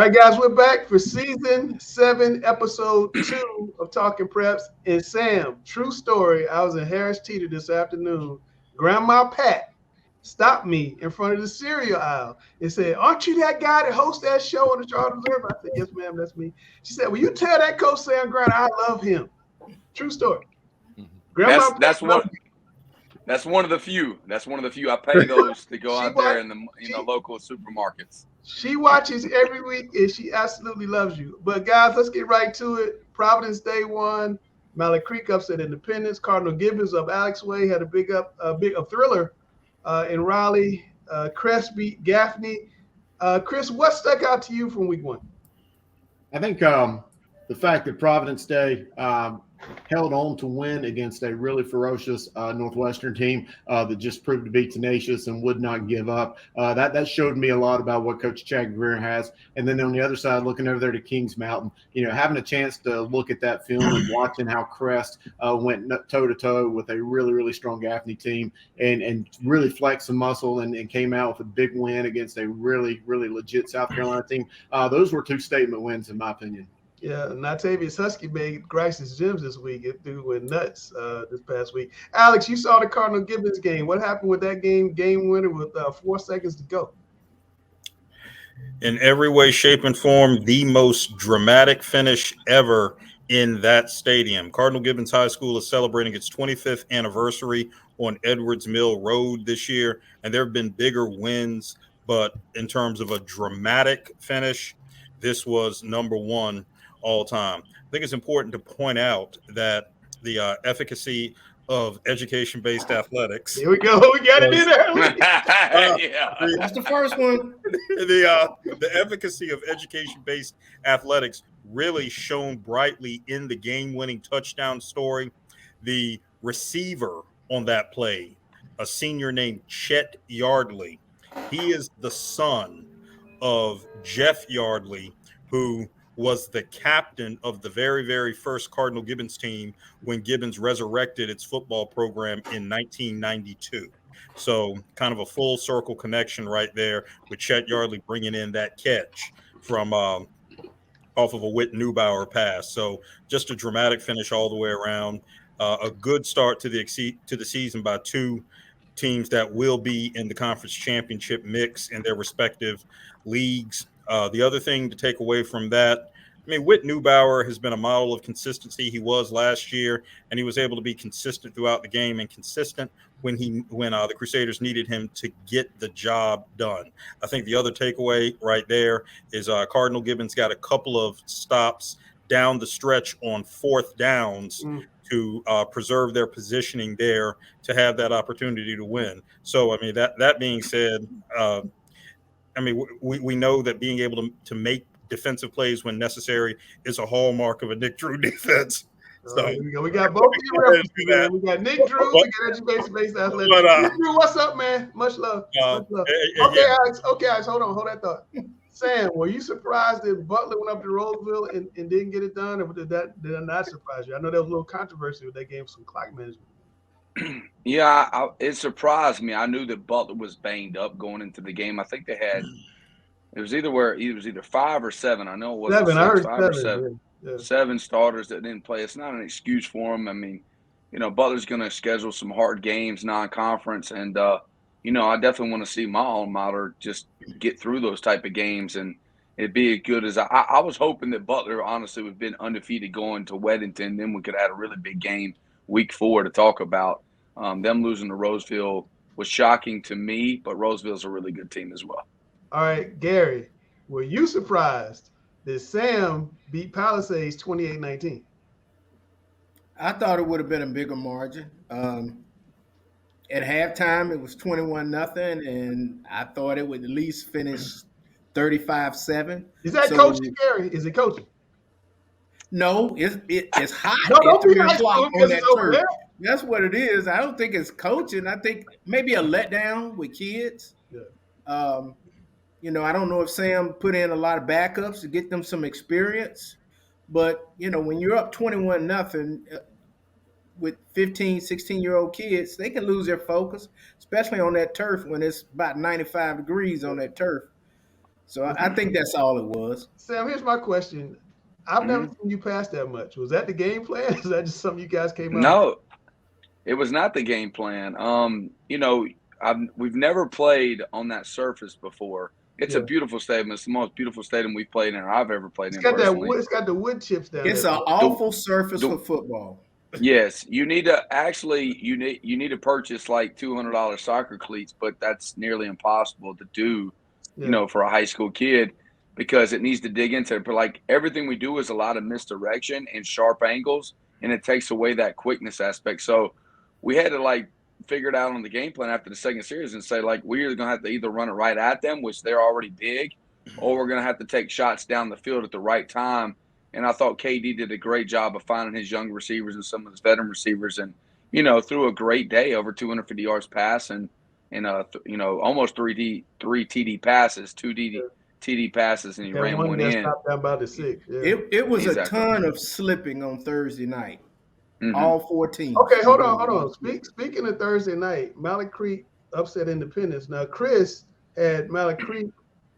All right, guys, we're back for season 7, episode 2 of Talking Preps. And Sam, true story. I was in Harris Teeter this afternoon. Grandma Pat stopped me in front of the cereal aisle and said, "Aren't you that guy that hosts that show on the Charles Observer?" I said, "Yes, ma'am, that's me." She said, "Will you tell that Coach Sam Grant I love him?" True story. Grandma Pat That's one. That's one of the few. That's one of the few. I pay those to go out there in the local supermarkets. She watches every week and she absolutely loves you. But guys, let's get right to it. Providence Day 1. Malik Creek upset Independence. Cardinal Gibbons of Alex Way had a thriller in Raleigh. Crest beat Gaffney. Chris, what stuck out to you from week 1? I think the fact that Providence Day held on to win against a really ferocious Northwestern team that just proved to be tenacious and would not give up. That showed me a lot about what Coach Chad Greer has. And then on the other side, looking over there to Kings Mountain, having a chance to look at that film and watching how Crest went toe-to-toe with a really, really strong Gaffney team and really flexed some muscle and came out with a big win against a really, really legit South Carolina team. Those were 2 statement wins, in my opinion. Yeah, Natavius Husky made Grice's Gyms this week. It dude went nuts this past week. Alex, you saw the Cardinal Gibbons game. What happened with that game winner with 4 seconds to go? In every way, shape, and form, the most dramatic finish ever in that stadium. Cardinal Gibbons High School is celebrating its 25th anniversary on Edwards Mill Road this year, and there have been bigger wins, but in terms of a dramatic finish, this was number 1 all time. I think it's important to point out that the efficacy of education-based athletics. Here we go. We got it in early. Yeah, that's the first one. The efficacy of education-based athletics really shone brightly in the game-winning touchdown story. The receiver on that play, a senior named Chet Yardley, he is the son of Jeff Yardley, who was the captain of the very, very first Cardinal Gibbons team when Gibbons resurrected its football program in 1992. So kind of a full circle connection right there with Chet Yardley bringing in that catch from off of a Whit Neubauer pass. So just a dramatic finish all the way around. A good start to the season by 2 teams that will be in the conference championship mix in their respective leagues. The other thing to take away from that, Whit Neubauer has been a model of consistency. He was last year, and he was able to be consistent throughout the game and consistent when the Crusaders needed him to get the job done. I think the other takeaway right there is Cardinal Gibbons got a couple of stops down the stretch on 4th downs to preserve their positioning there to have that opportunity to win. So, that being said, we know that being able to make defensive plays when necessary is a hallmark of a Nick Drew defense. So we got both of you references, man. We got Nick Drew, we got education-based athletics. Nick Drew, what's up, man? Much love. Much love. Okay, Alex, hold that thought. Sam, were you surprised that Butler went up to Roseville and didn't get it done, or did that not surprise you? I know there was a little controversy with that game, some clock management. Yeah, it surprised me. I knew that Butler was banged up going into the game. I think they had it was either 5 or 7. I know it wasn't 7. 6, I heard 5 or 7. Yeah. 7 starters that didn't play. It's not an excuse for them. Butler's going to schedule some hard games, non-conference, and I definitely want to see my alma mater just get through those type of games, and it'd be as good as I was hoping that Butler honestly would have been undefeated going to Weddington. Then we could have had a really big game week 4 to talk about. Them losing to Roseville was shocking to me, but Roseville's a really good team as well. All right, Gary, were you surprised that Sam beat Palisades 28-19? I thought it would have been a bigger margin. At halftime, it was 21-0, and I thought it would at least finish 35-7. Is that coaching, Gary? Is it coaching? No, it's hot at 3 o'clock on that turf. There. That's what it is. I don't think it's coaching. I think maybe a letdown with kids. Yeah. I don't know if Sam put in a lot of backups to get them some experience, but when you're up 21-0 with 15, 16-year-old kids, they can lose their focus, especially on that turf when it's about 95 degrees on that turf. So I think that's all it was. Sam, here's my question. I've never seen you pass that much. Was that the game plan? Is that just something you guys came out with? No, it was not the game plan. We've never played on that surface before. It's a Yeah. beautiful stadium. It's the most beautiful stadium we've played in or I've ever played It's in got that personally. wood, it's got the wood chips down It's there. an awful surface for football. Yes, you need to actually you need to purchase like $200 soccer cleats, but that's nearly impossible to do, Yeah. for a high school kid because it needs to dig into it. But like everything we do is a lot of misdirection and sharp angles, and it takes away that quickness aspect. So we had to like figure it out on the game plan after the second series and say like we're gonna have to either run it right at them, which they're already big, or we're gonna have to take shots down the field at the right time. And I thought KD did a great job of finding his young receivers and some of his veteran receivers, and threw a great day, over 250 yards pass and almost three TD passes, two TD passes, and he And ran one one that in. stopped down by the 6. Yeah. It was Exactly. a ton of slipping on Thursday night. Mhm. All 4 teams. Okay, hold on. Speaking of Thursday night, Malik Creek upset Independence. Now, Chris had Malik Creek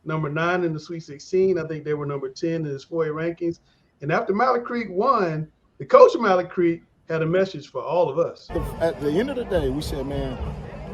number 9 in the Sweet 16. I think they were number 10 in his 4A rankings. And after Malik Creek won, the coach of Malik Creek had a message for all of us. At the end of the day, we said, man,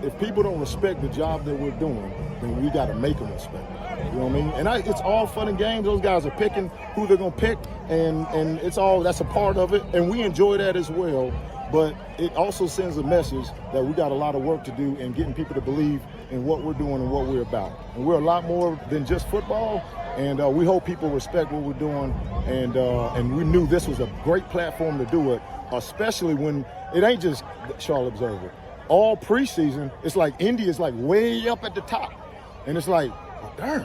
if people don't respect the job that we're doing, then we got to make them respect it. You know what I mean? And it's all fun and games. Those guys are picking who they're going to pick, and that's a part of it. And we enjoy that as well. But it also sends a message that we got a lot of work to do in getting people to believe in what we're doing and what we're about. And we're a lot more than just football. And we hope people respect what we're doing. And we knew this was a great platform to do it, especially when it ain't just Charlotte Observer. All preseason, it's like Indy is like way up at the top. And it's like, oh, darn.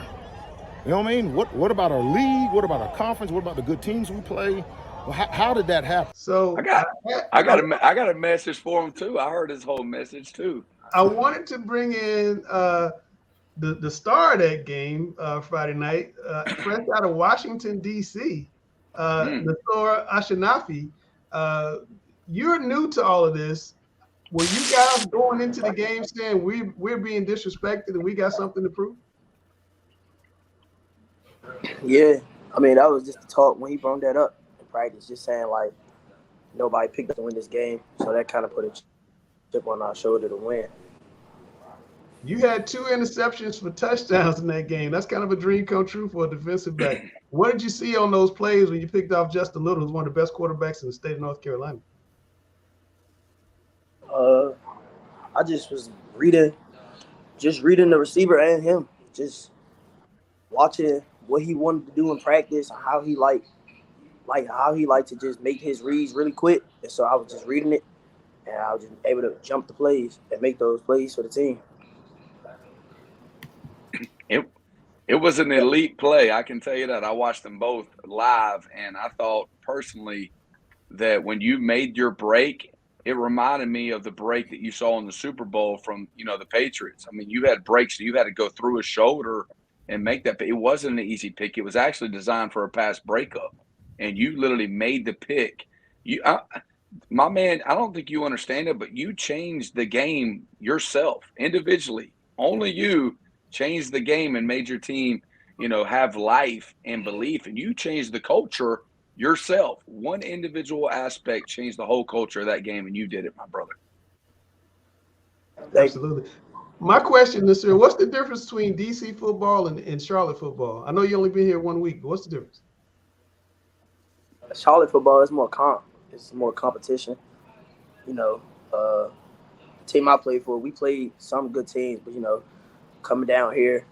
You know what I mean? What about our league? What about our conference? What about the good teams we play? Well, how did that happen? So I got a message for him too. I heard his whole message too. I wanted to bring in the star of that game Friday night, fresh out of Washington, D.C., Nasor Ashanafi. You're new to all of this. Were you guys going into the game saying we're being disrespected and we got something to prove? Yeah, I mean, that was just the talk when he brought that up in practice, just saying, like, nobody picked us to win this game. So that kind of put a chip on our shoulder to win. You had 2 interceptions for touchdowns in that game. That's kind of a dream come true for a defensive back. What did you see on those plays when you picked off Justin Little, who's one of the best quarterbacks in the state of North Carolina? I just was reading the receiver and him, just watching what he wanted to do in practice, and how he liked to just make his reads really quick. And so I was just reading it, and I was just able to jump the plays and make those plays for the team. It was an elite play. I can tell you that. I watched them both live, and I thought personally that when you made your break, it reminded me of the break that you saw in the Super Bowl from, the Patriots. I mean, you had breaks, you had to go through a shoulder and make that. It wasn't an easy pick. It was actually designed for a pass breakup, and you literally made the pick. My man, I don't think you understand it, but you changed the game yourself individually. Only you changed the game and made your team, have life and belief, and you changed the culture yourself. One individual aspect changed the whole culture of that game, and you did it, my brother. Absolutely. My question is, sir, what's the difference between DC football and Charlotte football? I know you only been here 1 week, but what's the difference? Charlotte football is more it's more competition. The team I played for, we played some good teams, but coming down here,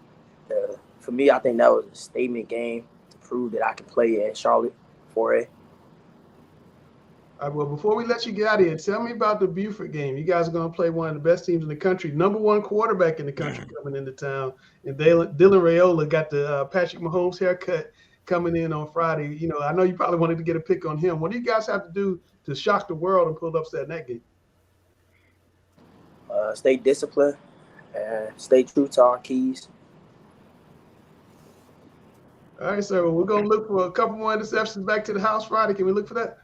for me, I think that was a statement game to prove that I could play at Charlotte 4A. All right, well, before we let you get out of here, tell me about the Buford game. You guys are going to play one of the best teams in the country, number 1 quarterback in the country coming into town. And Dylan Raiola got the Patrick Mahomes haircut coming in on Friday. I know you probably wanted to get a pick on him. What do you guys have to do to shock the world and pull upset in that game? Stay disciplined and stay true to our keys. All right, sir. Well, we're going to look for a couple more interceptions back to the house Friday. Can we look for that?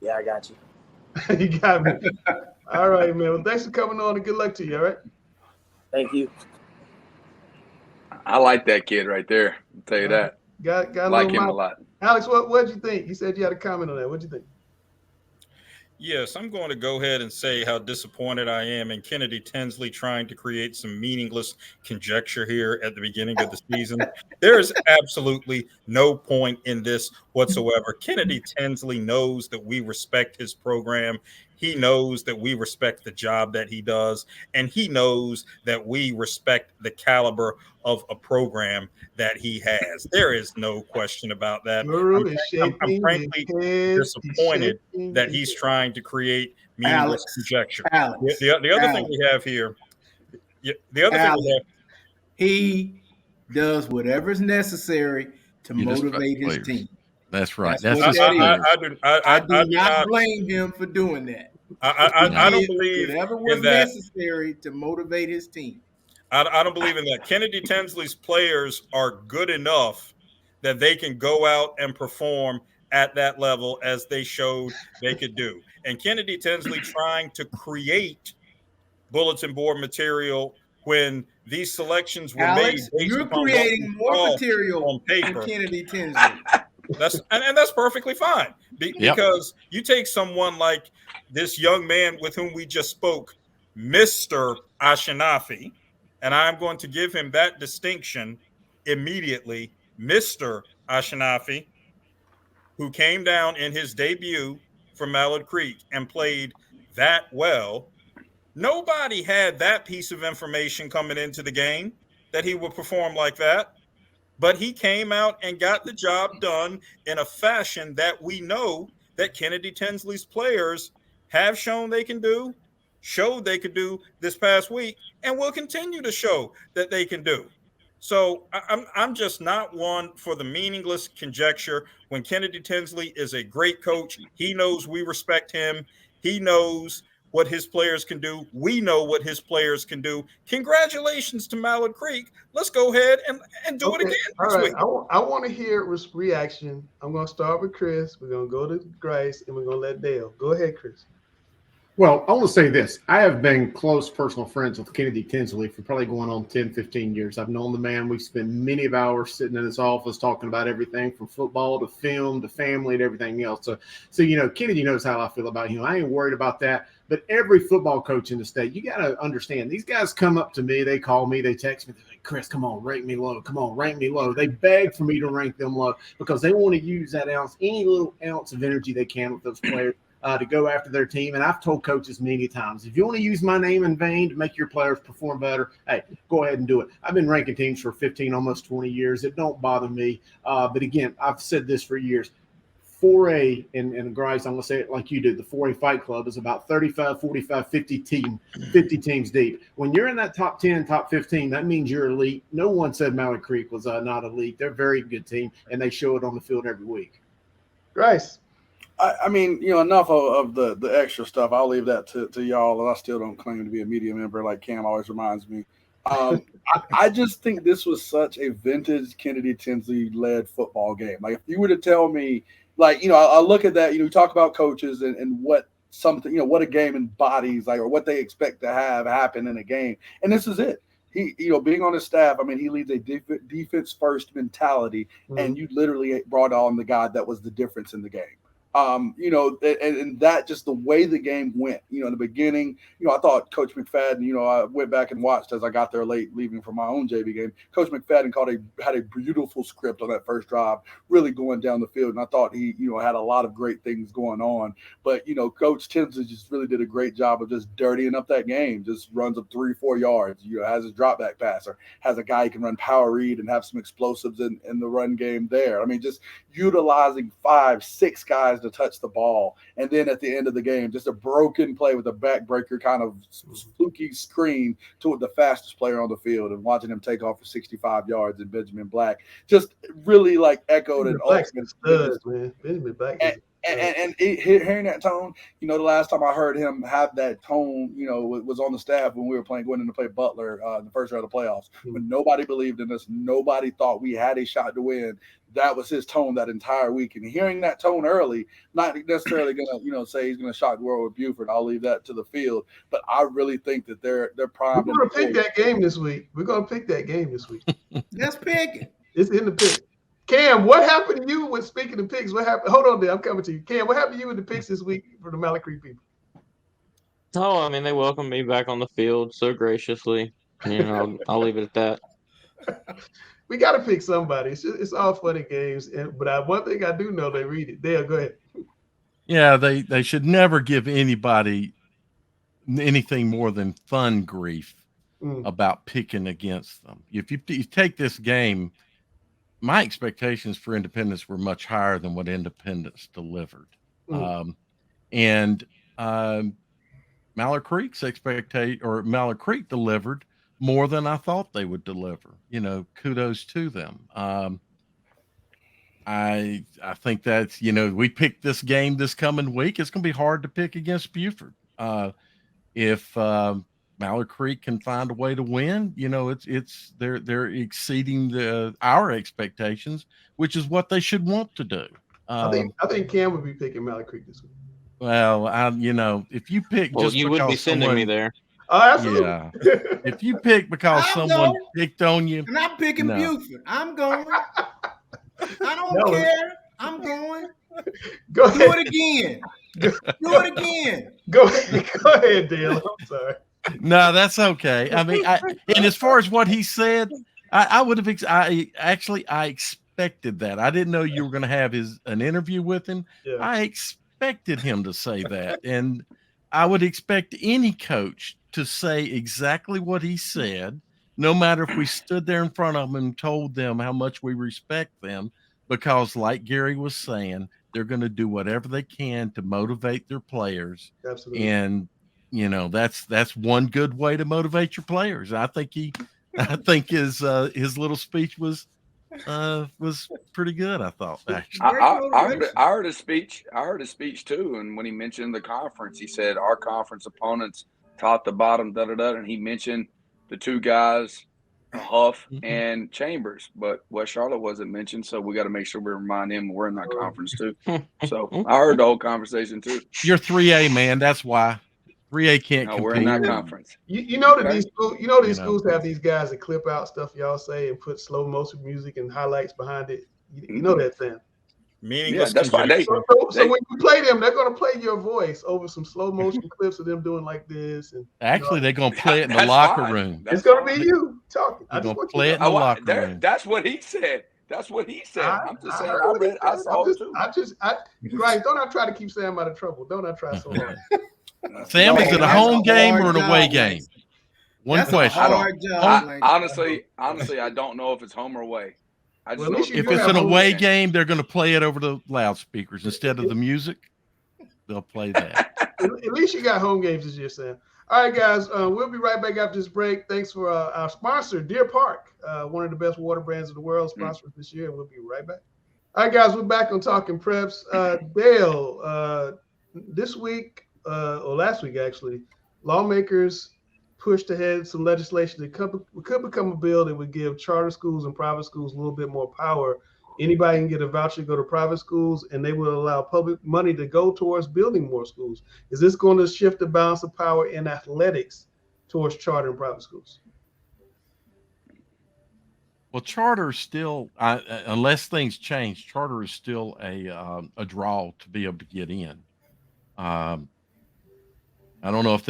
Yeah, I got you. You got me. All right, man. Well, thanks for coming on and good luck to you, all right? Thank you. I like that kid right there. I'll tell you that. Got I a like little him a mouth. lot. Alex, what'd you think? You said you had a comment on that. What'd you think? Yes, I'm going to go ahead and say how disappointed I am in Kennedy Tinsley trying to create some meaningless conjecture here at the beginning of the season. There is absolutely no point in this whatsoever. Kennedy Tinsley knows that we respect his program. He knows that we respect the job that he does, and he knows that we respect the caliber of a program that he has. There is no question about that. Guru I'm, is I'm shaking his frankly head. He's disappointed shaking that his he's head. trying to create meaningless Alex, conjecture. The, Alex, the, the other thing Alex, we have here, the other thing we Alex. have, He does whatever's necessary to You just motivate his players. team. That's right. That's That's what I, his that I, is. players. I, do, I I do do not not, blame him for doing that. I He No. don't did believe whatever in was that. necessary to motivate his team. I don't believe in that. Kennedy Tinsley's players are good enough that they can go out and perform at that level as they showed they could do. And Kennedy Tinsley trying to create bulletin board material when these selections were made Alex, based you're upon what we creating more saw material on for paper. Kennedy Tinsley. That's perfectly fine Yep. because you take someone like this young man with whom we just spoke, Mr. Ashinafi, and I'm going to give him that distinction immediately, Mr. Ashinafi, who came down in his debut for Mallard Creek and played that well. Nobody had that piece of information coming into the game that he would perform like that. But he came out and got the job done in a fashion that we know that Kennedy Tinsley's players have shown they can do, showed they could do this past week, and will continue to show that they can do. So I'm just not one for the meaningless conjecture. When Kennedy Tinsley is a great coach, he knows we respect him. He knows what his players can do. We know what his players can do. Congratulations to Mallard Creek. Let's go ahead and do it Okay, again all next right. week. I want to hear reaction. I'm going to start with Chris. We're going to go to Grace, and we're going to let Dale. Go ahead, Chris. Well, I want to say this. I have been close personal friends with Kennedy Tinsley for probably going on 10, 15 years. I've known the man. We've spent many of hours sitting in his office talking about everything from football to film to family and everything else. So Kennedy knows how I feel about him. I ain't worried about that. But every football coach in the state, you got to understand, these guys come up to me. They call me. They text me. They're like, Chris, come on, rank me low. Come on, rank me low. They beg for me to rank them low because they want to use that ounce, any little ounce of energy they can with those players. To go after their team. And I've told coaches many times, if you want to use my name in vain to make your players perform better, hey, go ahead and do it. I've been ranking teams for 15, almost 20 years. It don't bother me. But again, I've said this for years. 4A, and Grice, I'm going to say it like you did, the 4A Fight Club is about 35, 45, 50 teams deep. When you're in that top 10, top 15, that means you're elite. No one said Mallard Creek was not elite. They're a very good team, and they show it on the field every week. Grace. I mean, enough of the extra stuff. I'll leave that to y'all, and I still don't claim to be a media member like Cam always reminds me. I just think this was such a vintage Kennedy Tinsley-led football game. Like, if you were to tell me, like, I look at that, you talk about coaches and what something, what a game embodies, like, or what they expect to have happen in a game. And this is it. He, being on his staff, I mean, he leads a defense-first mentality, and you literally brought on the guy that was the difference in the game. And that just the way the game went, in the beginning, I thought Coach McFadden, I went back and watched as I got there late, leaving for my own JV game. Coach McFadden had a beautiful script on that first drive, really going down the field. And I thought he, had a lot of great things going on. But, Coach Tinsley just really did a great job of just dirtying up that game, just runs up 3-4 yards, has his drop back passer, has a guy who can run power read and have some explosives in the run game there. I mean, just utilizing 5-6 guys to touch the ball, and then at the end of the game, just a broken play with a backbreaker kind of fluky screen to the fastest player on the field, and watching him take off for 65 yards and Benjamin Black just really like echoed an ultimate. Studs, man. Benjamin Black. Hearing that tone, the last time I heard him have that tone, was on the staff when we were going in to play Butler in the first round of the playoffs. When nobody believed in us, nobody thought we had a shot to win. That was his tone that entire week. And hearing that tone early, not necessarily going to, say he's going to shock the world with Buford. I'll leave that to the field. But I really think that they're primed. We're going to pick that game this week. Let's pick it. It's in the pick. Cam, what happened to you with speaking of picks? What happened? Hold on there. I'm coming to you. Cam, what happened to you with the picks this week for the Mallard Creek people? Oh, I mean, they welcomed me back on the field so graciously. I'll leave it at that. We got to pick somebody. It's all fun and games. But one thing I do know, they read it. Dale, go ahead. Yeah, they should never give anybody anything more than fun grief about picking against them. If you take this game, my expectations for Independence were much higher than what Independence delivered. Mallard Creek delivered more than I thought they would deliver. Kudos to them. I think that's, we picked this game this coming week. It's going to be hard to pick against Buford. If Mallard Creek can find a way to win, they're exceeding our expectations, which is what they should want to do. I think Cam would be picking Mallard Creek this week. Well, if you pick, you would be sending me there. Oh, absolutely. Yeah. If you pick because someone picked on you, and I'm picking Buford. I'm going. I don't care. I'm going. Go ahead. Do it again. Do it again. Go ahead, Dale. I'm sorry. No, that's okay. I mean, and as far as what he said, I would have. I expected that. I didn't know you were going to have an interview with him. Yeah. I expected him to say that, and I would expect any coach to say exactly what he said, no matter if we stood there in front of them and told them how much we respect them, because like Gary was saying, they're going to do whatever they can to motivate their players. Absolutely. And, that's one good way to motivate your players. I think his little speech was pretty good. I thought, actually. I heard his speech. I heard his speech too. And when he mentioned the conference, he said our conference opponents top to bottom, and he mentioned the two guys, Huff and Chambers, but West Charlotte wasn't mentioned, so we got to make sure we remind him we're in that conference too. So I heard the whole conversation too. You're 3A, man. That's why 3A can't compete. We're in that conference. You know that these schools have these guys that clip out stuff y'all say and put slow motion music and highlights behind it. You know that, Sam. Meaningless. Yeah, that's why so when you play them, they're going to play your voice over some slow motion clips of them doing like this. And actually, they're going to play it in the locker room. It's going to be you talking. They're going to play it in the locker room. That's what he said. I'm just saying. I saw it too. Right? Don't I try to keep Sam out of trouble? Don't I try so hard? Sam, is it a home game or an away game? One question. Honestly, I don't know if it's home or away. If it's an away game, they're going to play it over the loudspeakers instead of the music. They'll play that. At least you got home games this year, Sam. All right, guys, we'll be right back after this break. Thanks for our sponsor, Deer Park, one of the best water brands in the world, sponsored this year. We'll be right back. All right, guys, we're back on Talking Preps. Dale, this week, or last week actually, lawmakers pushed ahead some legislation that could become a bill that would give charter schools and private schools a little bit more power. Anybody can get a voucher to go to private schools, and they will allow public money to go towards building more schools. Is this going to shift the balance of power in athletics towards charter and private schools? Well, charter is still, unless things change, charter is still a draw to be able to get in. I don't know if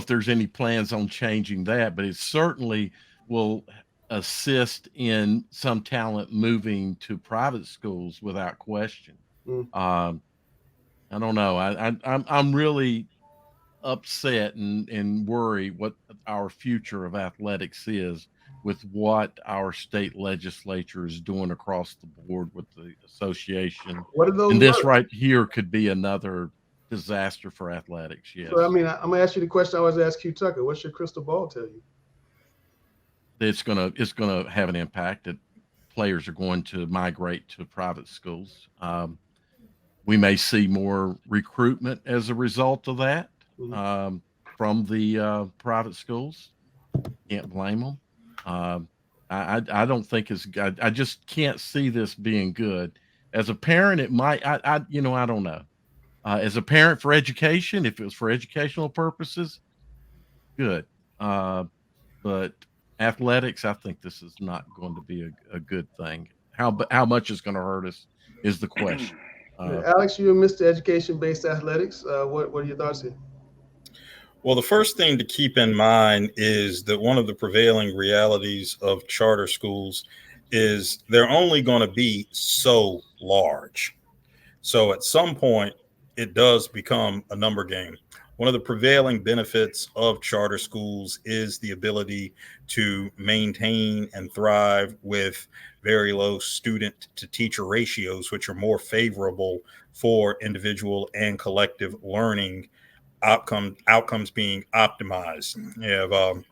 there's any plans on changing that, but it certainly will assist in some talent moving to private schools without question. I don't know. I'm really upset and worry what our future of athletics is with what our state legislature is doing across the board with the association. What are those? And this right here could be another disaster for athletics. Yes. So, I mean, I'm gonna ask you the question I always ask Q Tucker. What's your crystal ball tell you? It's gonna have an impact that players are going to migrate to private schools. We may see more recruitment as a result of that from the private schools. Can't blame them. I don't think it's. I just can't see this being good. As a parent, it might. I don't know. As a parent for education, if it was for educational purposes, good. But athletics, I think this is not going to be a good thing. How much is going to hurt us is the question. Alex, you and Mr. Education Based Athletics. What are your thoughts here? Well, the first thing to keep in mind is that one of the prevailing realities of charter schools is they're only going to be so large. So at some point, it does become a number game. One of the prevailing benefits of charter schools is the ability to maintain and thrive with very low student to teacher ratios, which are more favorable for individual and collective learning outcomes being optimized. You have,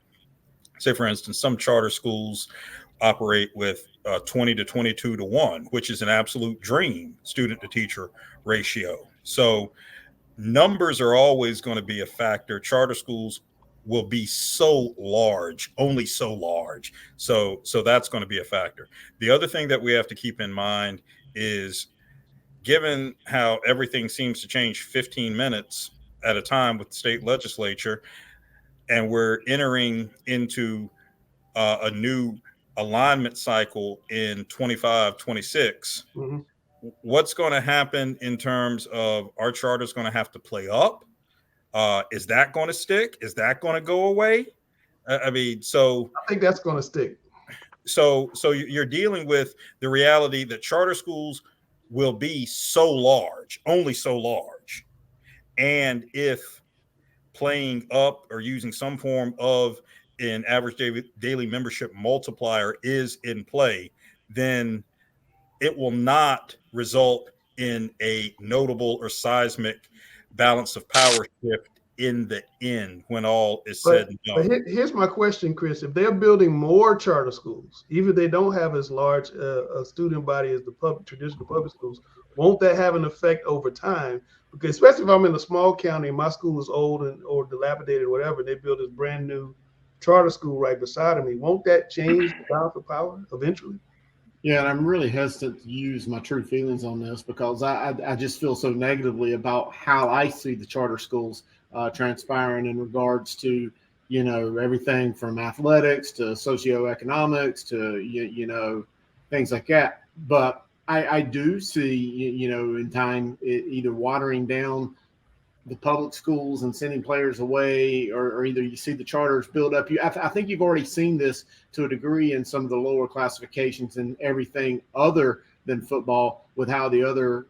say, for instance, some charter schools operate with 20 to 22 to 1, which is an absolute dream student to teacher ratio. So numbers are always going to be a factor. Charter schools will be so large, only so large. So that's going to be a factor. The other thing that we have to keep in mind is, given how everything seems to change 15 minutes at a time with the state legislature, and we're entering into a new alignment cycle in 25, 26, what's going to happen in terms of our charter is going to have to play up? Is that going to stick? Is that going to go away? I think that's going to stick. So you're dealing with the reality that charter schools will be so large, only so large. And if playing up or using some form of an average daily membership multiplier is in play, then it will not result in a notable or seismic balance of power shift in the end when all is said and done. But here's my question, Chris. If they're building more charter schools, even if they don't have as large a student body as the traditional public schools, won't that have an effect over time? Because especially if I'm in a small county and my school is old or dilapidated or whatever, they build this brand new charter school right beside of me. Won't that change the balance of power eventually? Yeah, and I'm really hesitant to use my true feelings on this because I just feel so negatively about how I see the charter schools transpiring in regards to, everything from athletics to socioeconomics to, things like that. But I do see, in time, either watering down the public schools and sending players away, or either you see the charters build up. I think you've already seen this to a degree in some of the lower classifications and everything other than football, with how the other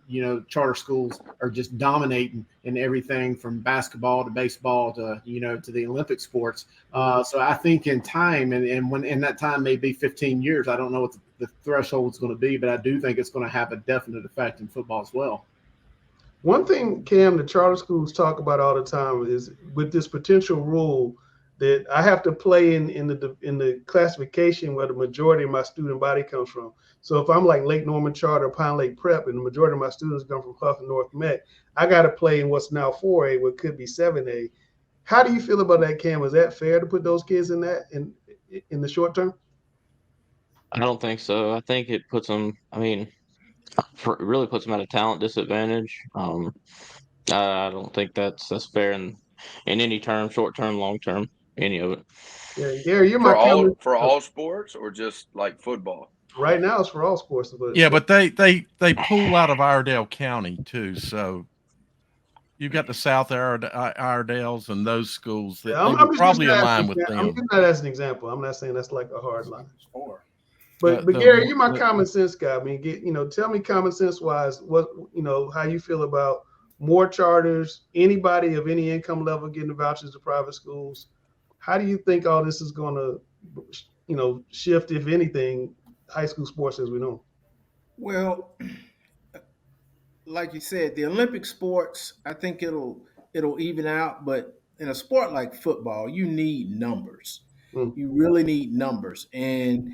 charter schools are just dominating in everything from basketball to baseball to to the Olympic sports. So I think in time, and that time may be 15 years. I don't know what the threshold is going to be, but I do think it's going to have a definite effect in football as well. One thing, Cam, the charter schools talk about all the time is with this potential rule that I have to play in the classification where the majority of my student body comes from. So if I'm like Lake Norman Charter, Pine Lake Prep, and the majority of my students come from Huff and North Met, I got to play in what's now 4A, what could be 7A. How do you feel about that, Cam? Is that fair to put those kids in that in the short term? I don't think so. I think it puts them. I mean, it really puts them at a talent disadvantage. I don't think that's fair in any term, short term, long term, any of it. Yeah, Gary, you're for my all comment. for all sports or just like football? Right now, it's for all sports. But they pull out of Iredell County too, so you've got the South Iredales and those schools that they would probably align with them. I'm using that as an example. I'm not saying that's like a hard line. But Gary, you're my common sense guy. I mean, tell me common sense wise how you feel about more charters, anybody of any income level getting vouchers to private schools. How do you think all this is going to, shift, if anything, high school sports as we know? Well, like you said, the Olympic sports, I think it'll even out. But in a sport like football, you need numbers. You really need numbers. And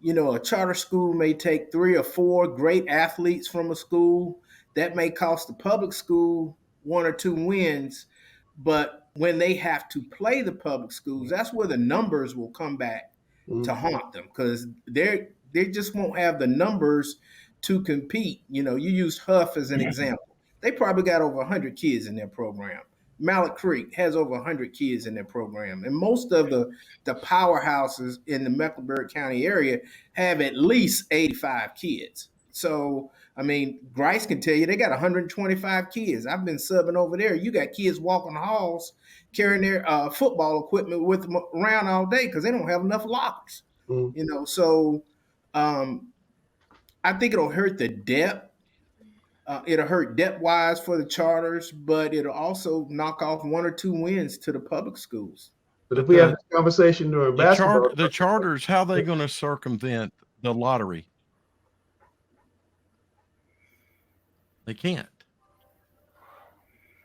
A charter school may take 3 or 4 great athletes from a school. That may cost the public school 1 or 2 wins, but when they have to play the public schools, that's where the numbers will come back to haunt them, because they just won't have the numbers to compete. You used Huff as an example. They probably got over 100 kids in their program. Mallet Creek has over 100 kids in their program, and most of the powerhouses in the Mecklenburg County area have at least 85 kids. So, I mean, Grice can tell you they got 125 kids. I've been subbing over there. You got kids walking the halls carrying their football equipment with them around all day because they don't have enough lockers. So I think it'll hurt the depth. It'll hurt depth-wise for the charters, but it'll also knock off 1 or 2 wins to the public schools. But if we have this conversation during basketball, the charters, how are they going to circumvent the lottery? They can't.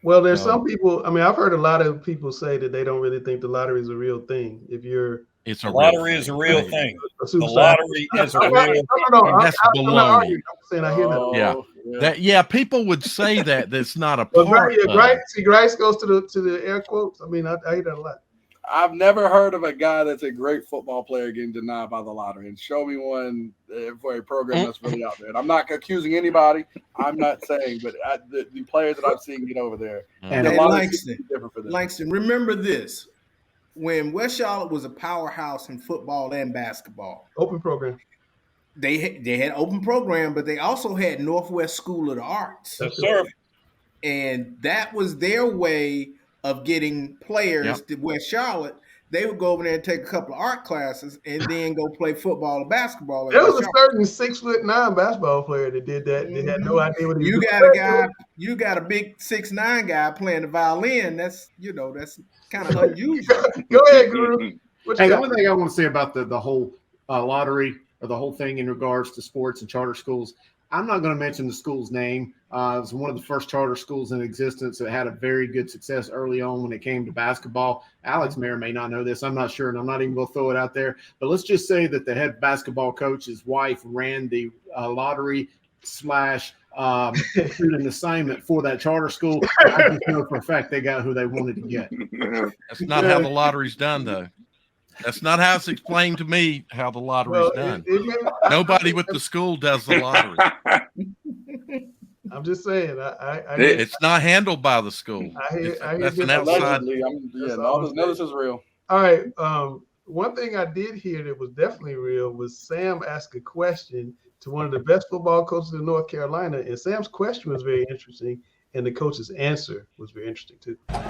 Well, there's some people. I mean, I've heard a lot of people say that they don't really think the lottery is a real thing. It's a lottery is a real thing. The lottery is a real. No. That's baloney. I'm saying I hear that. Yeah. People would say that that's not a part. Grice goes to the air quotes. I mean, I hear that a lot. I've never heard of a guy that's a great football player getting denied by the lottery. And show me one for a program that's really out there. And I'm not accusing anybody. I'm not saying, but the players that I've seen get over there. And Langston, remember this. When West Charlotte was a powerhouse in football and basketball. Open program. They had open program, but they also had Northwest School of the Arts. Yes, sir. And that was their way of getting players to West Charlotte. They would go over there and take a couple of art classes and then go play football or basketball. There was a certain 6'9" basketball player that did that. They had no idea what he was doing. You got a big 6'9" guy playing the violin. That's kind of unusual. Go ahead, Guru. Hey, the only thing I want to say about the whole lottery or the whole thing in regards to sports and charter schools, I'm not going to mention the school's name. It was one of the first charter schools in existence. It had a very good success early on when it came to basketball. Alex may or may not know this. I'm not sure, and I'm not even going to throw it out there. But let's just say that the head basketball coach's wife ran the lottery / student assignment for that charter school. I just know for a fact they got who they wanted to get. That's not how the lottery's done, though. That's not how it's explained to me how the lottery's done. Nobody with the school does the lottery. I'm just saying. It's not handled by the school. That's an outside. None of this is real. All right. One thing I did hear that was definitely real was Sam asked a question to one of the best football coaches in North Carolina, and Sam's question was very interesting. And the coach's answer was very interesting, too. Do you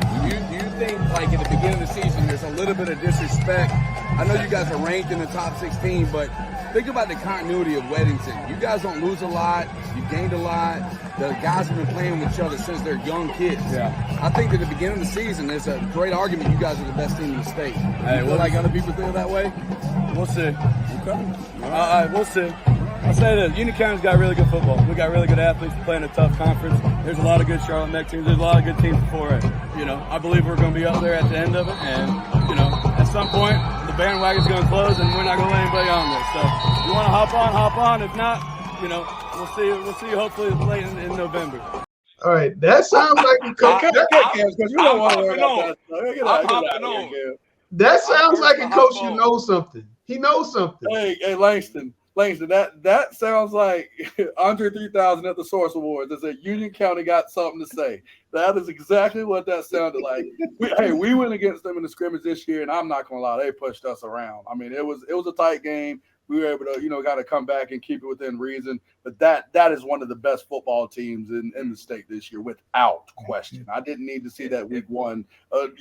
think, like, at the beginning of the season, there's a little bit of disrespect? I know you guys are ranked in the top 16, but think about the continuity of Weddington. You guys don't lose a lot. You gained a lot. The guys have been playing with each other since they're young kids. Yeah. I think at the beginning of the season, there's a great argument you guys are the best team in the state. Hey, feel like other people feel that way? We'll see. Okay. We'll see. I'll say this, Union County's got really good football. We got really good athletes playing a tough conference. There's a lot of good Charlotte Mech teams. There's a lot of good teams before it. I believe we're going to be up there at the end of it. And, at some point, the bandwagon's going to close and we're not going to let anybody on there. So if you want to hop on. If not, we'll see you hopefully late in November. All right. That sounds like a coach. That sounds like a coach who knows something. He knows something. Hey, Langston, that sounds like Andre 3000 at the Source Awards. That said, Union County got something to say. That is exactly what that sounded like. We went against them in the scrimmage this year, and I'm not gonna lie, they pushed us around. I mean, it was a tight game. We were able to, got to come back and keep it within reason. But that is one of the best football teams in the state this year, without question. I didn't need to see that week one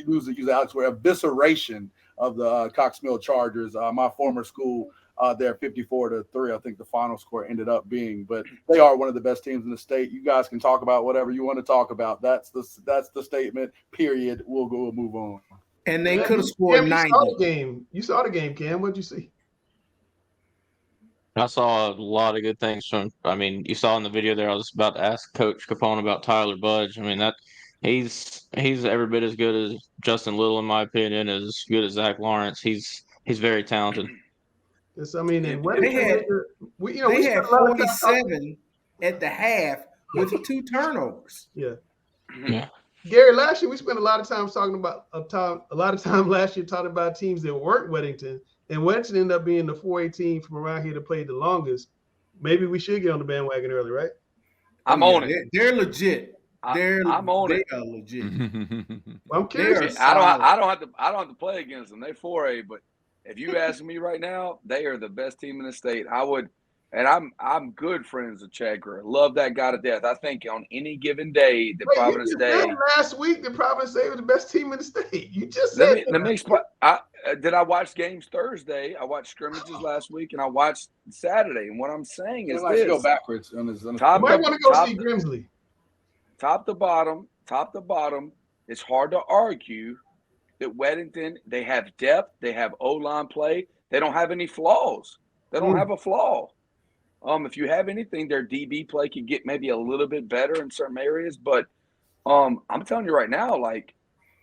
use Alex Ware evisceration of the Cox Mill Chargers. My former school. They're 54-3. I think the final score ended up being, but they are one of the best teams in the state. You guys can talk about whatever you want to talk about. That's the statement. Period. We'll move on. And they could have scored 90. You saw the game, Cam. What'd you see? I saw a lot of good things you saw in the video there. I was about to ask Coach Capone about Tyler Budge. I mean, that he's every bit as good as Justin Little, in my opinion, as good as Zach Lawrence. He's very talented. It's, I mean, and They had we they spent had a lot of time 47 at the half with 2 turnovers. Yeah. Yeah. Gary, last year we spent a lot of time talking about last year talking about teams that weren't Weddington, and Weddington ended up being the 4A team from around here that played the longest. Maybe we should get on the bandwagon early, right? I'm on it. They're legit. I'm on they it. are legit. I'm curious. I don't have to play against them. They 4A, but if you ask me right now, they are the best team in the state. I'm good friends with Chad Greer. Love that guy to death. I think on any given day, the Providence you Day. said last week that Providence Day was the best team in the state. You just said Let me explain. Did I watch games Thursday? I watched scrimmages last week, and I watched Saturday. And what I'm saying is this: go backwards on his. Top might want to go see Grimsley. Top to bottom, it's hard to argue that Weddington, they have depth, they have O-line play, they don't have any flaws. They don't have a flaw. If you have anything, their DB play could get maybe a little bit better in certain areas. But I'm telling you right now, like,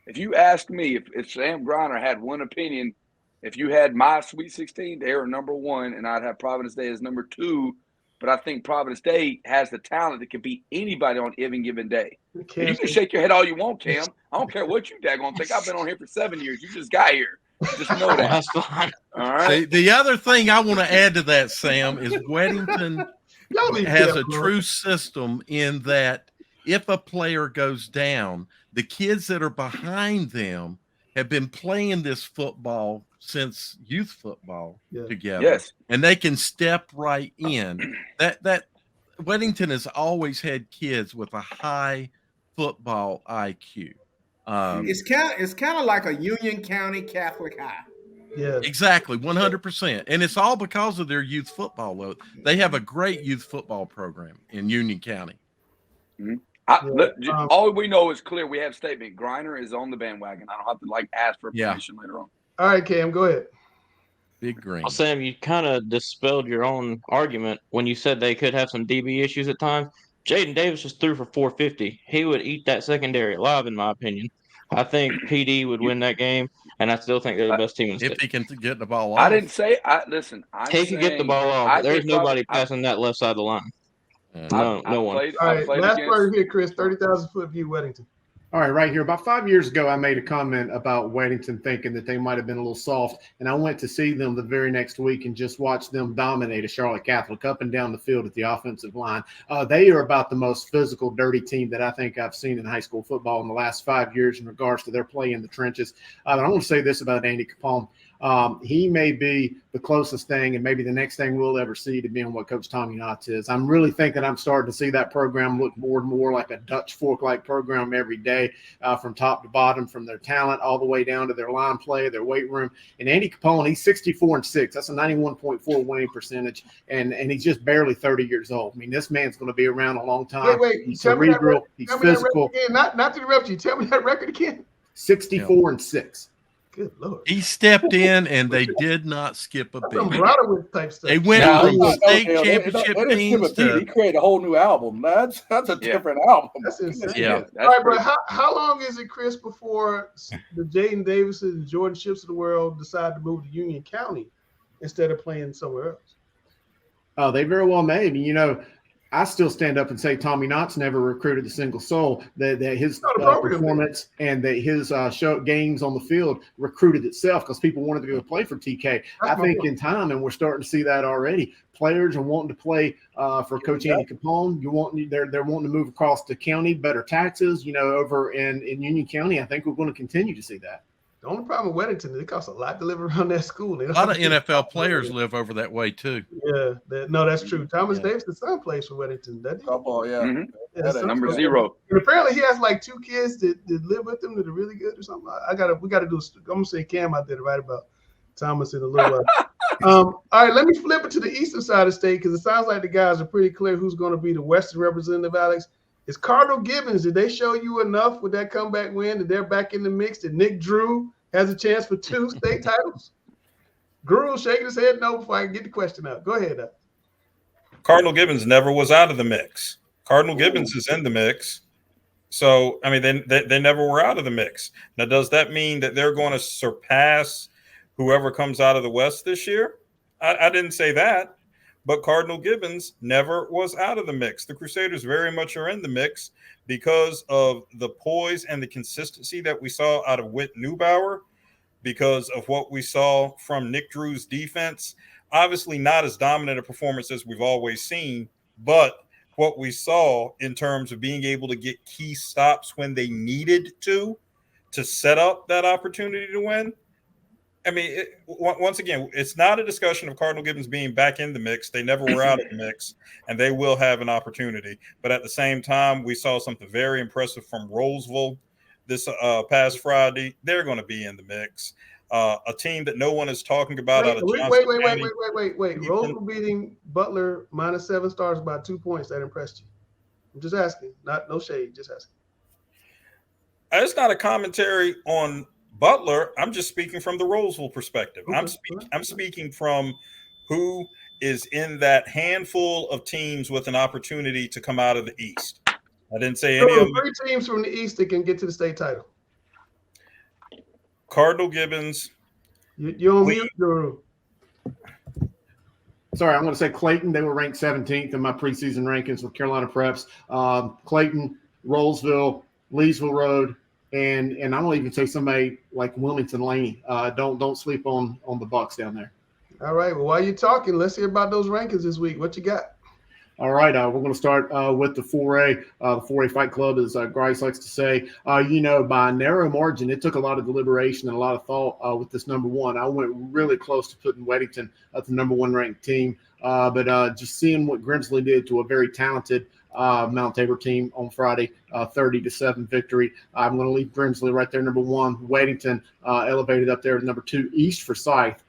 if you ask me if Sam Griner had one opinion, if you had my Sweet 16, they are number one, and I'd have Providence Day as number two. But I think Providence Day has the talent that can beat anybody on any given day. And you can shake your head all you want, Cam. I don't care what you daggone think. I've been on here for 7 years. You just got here. Just know that. That's fine. All right. The other thing I want to add to that, Sam, is Weddington has a true system in that if a player goes down, the kids that are behind them have been playing this football since youth football together. Yes. And they can step right in. That Weddington has always had kids with a high football IQ. It's kind of like a Union County Catholic high. Yeah, exactly, 100%. And it's all because of their youth football. Though they have a great youth football program in Union County. All we know is clear. We have statement. Griner is on the bandwagon. I don't have to ask for permission later on. All right, Cam, go ahead. Big green. Well, Sam, you kind of dispelled your own argument when you said they could have some DB issues at times. Jaden Davis just threw for 450. He would eat that secondary alive, in my opinion. I think PD would win that game, and I still think they're the best team in the state. If he can get the ball off. I didn't say he could get the ball off. There's nobody passing that left side of the line. No one. All right, last part here, Chris. 30,000-foot view, Weddington. All right here. About 5 years ago, I made a comment about Weddington thinking that they might have been a little soft, and I went to see them the very next week and just watched them dominate a Charlotte Catholic up and down the field at the offensive line. They are about the most physical, dirty team that I think I've seen in high school football in the last 5 years in regards to their play in the trenches. I want to say this about Andy Capone. He may be the closest thing and maybe the next thing we'll ever see to being what Coach Tommy Knotts is. I'm really thinking I'm starting to see that program look more and more like a Dutch fork-like program every day, from top to bottom, from their talent all the way down to their line play, their weight room. And Andy Capone, he's 64-6. That's a 91.4 winning percentage, and he's just barely 30 years old. I mean, this man's going to be around a long time. He's cerebral. He's physical. Not to interrupt you. Tell me that record again. 64-6. Good Lord. He stepped in, and they did not skip a beat. Type stuff. They went from state championship teams to. He created a whole new album. That's a different album. That's insane. Yeah. All right, but how long is it, Chris, before the Jaden Davises and Jordan Ships of the world decide to move to Union County instead of playing somewhere else? Oh, they very well may. I mean, I still stand up and say Tommy Knotts never recruited a single soul. That his performance and that his show games on the field recruited itself because people wanted to go play for TK. I think in time, and we're starting to see that already. Players are wanting to play for Coach Andy Capone. They're wanting to move across the county, better taxes. Over in Union County, I think we're going to continue to see that. The only problem with Weddington is it costs a lot to live around that school. A lot of NFL players live over that way too. Yeah, that's true. Thomas Davis' son plays for Weddington. Number 0. And apparently he has like 2 kids that live with him that are really good or something. We got to do. I'm gonna say Cam out there to write about Thomas in a little while. All right, let me flip it to the eastern side of the state because it sounds like the guys are pretty clear who's going to be the western representative. Alex, is Cardinal Gibbons. Did they show you enough with that comeback win that they're back in the mix? That Nick Drew has a chance for 2 state titles? Guru shaking his head no before I can get the question out. Go ahead. Cardinal Gibbons never was out of the mix. Cardinal Gibbons is in the mix. So, I mean, they never were out of the mix. Now, does that mean that they're going to surpass whoever comes out of the West this year? I didn't say that, but Cardinal Gibbons never was out of the mix. The Crusaders very much are in the mix because of the poise and the consistency that we saw out of Whit Neubauer, because of what we saw from Nick Drew's defense. Obviously, not as dominant a performance as we've always seen, but what we saw in terms of being able to get key stops when they needed to set up that opportunity to win. I mean, once again, it's not a discussion of Cardinal Gibbons being back in the mix. They never were out of the mix, and they will have an opportunity. But at the same time, we saw something very impressive from Roseville this past Friday. They're going to be in the mix. A team that no one is talking about out of Johnston County. Wait. Roseville beating Butler -7 stars by 2 points. That impressed you? I'm just asking. No shade. Just asking. It's not a commentary on Butler. I'm just speaking from the Roseville perspective. Okay. I'm speaking from who is in that handful of teams with an opportunity to come out of the East. I didn't say any of them. 3 teams from the East that can get to the state title. Cardinal Gibbons. You're on mute, Drew. Sorry, I'm going to say Clayton. They were ranked 17th in my preseason rankings with Carolina Preps. Clayton, Rollsville, Leesville Road, and I'm going to even say somebody like Wilmington Laney. Don't sleep on the Bucks down there. All right. Well, while you're talking, let's hear about those rankings this week. What you got? All right, we're going to start with the 4A. The 4A Fight Club, as Grice likes to say, by a narrow margin. It took a lot of deliberation and a lot of thought with this number one. I went really close to putting Weddington at the number one ranked team, but just seeing what Grimsley did to a very talented Mount Tabor team on Friday, 30-7 victory. I'm going to leave Grimsley right there, number one. Weddington elevated up there to number two. East Forsyth,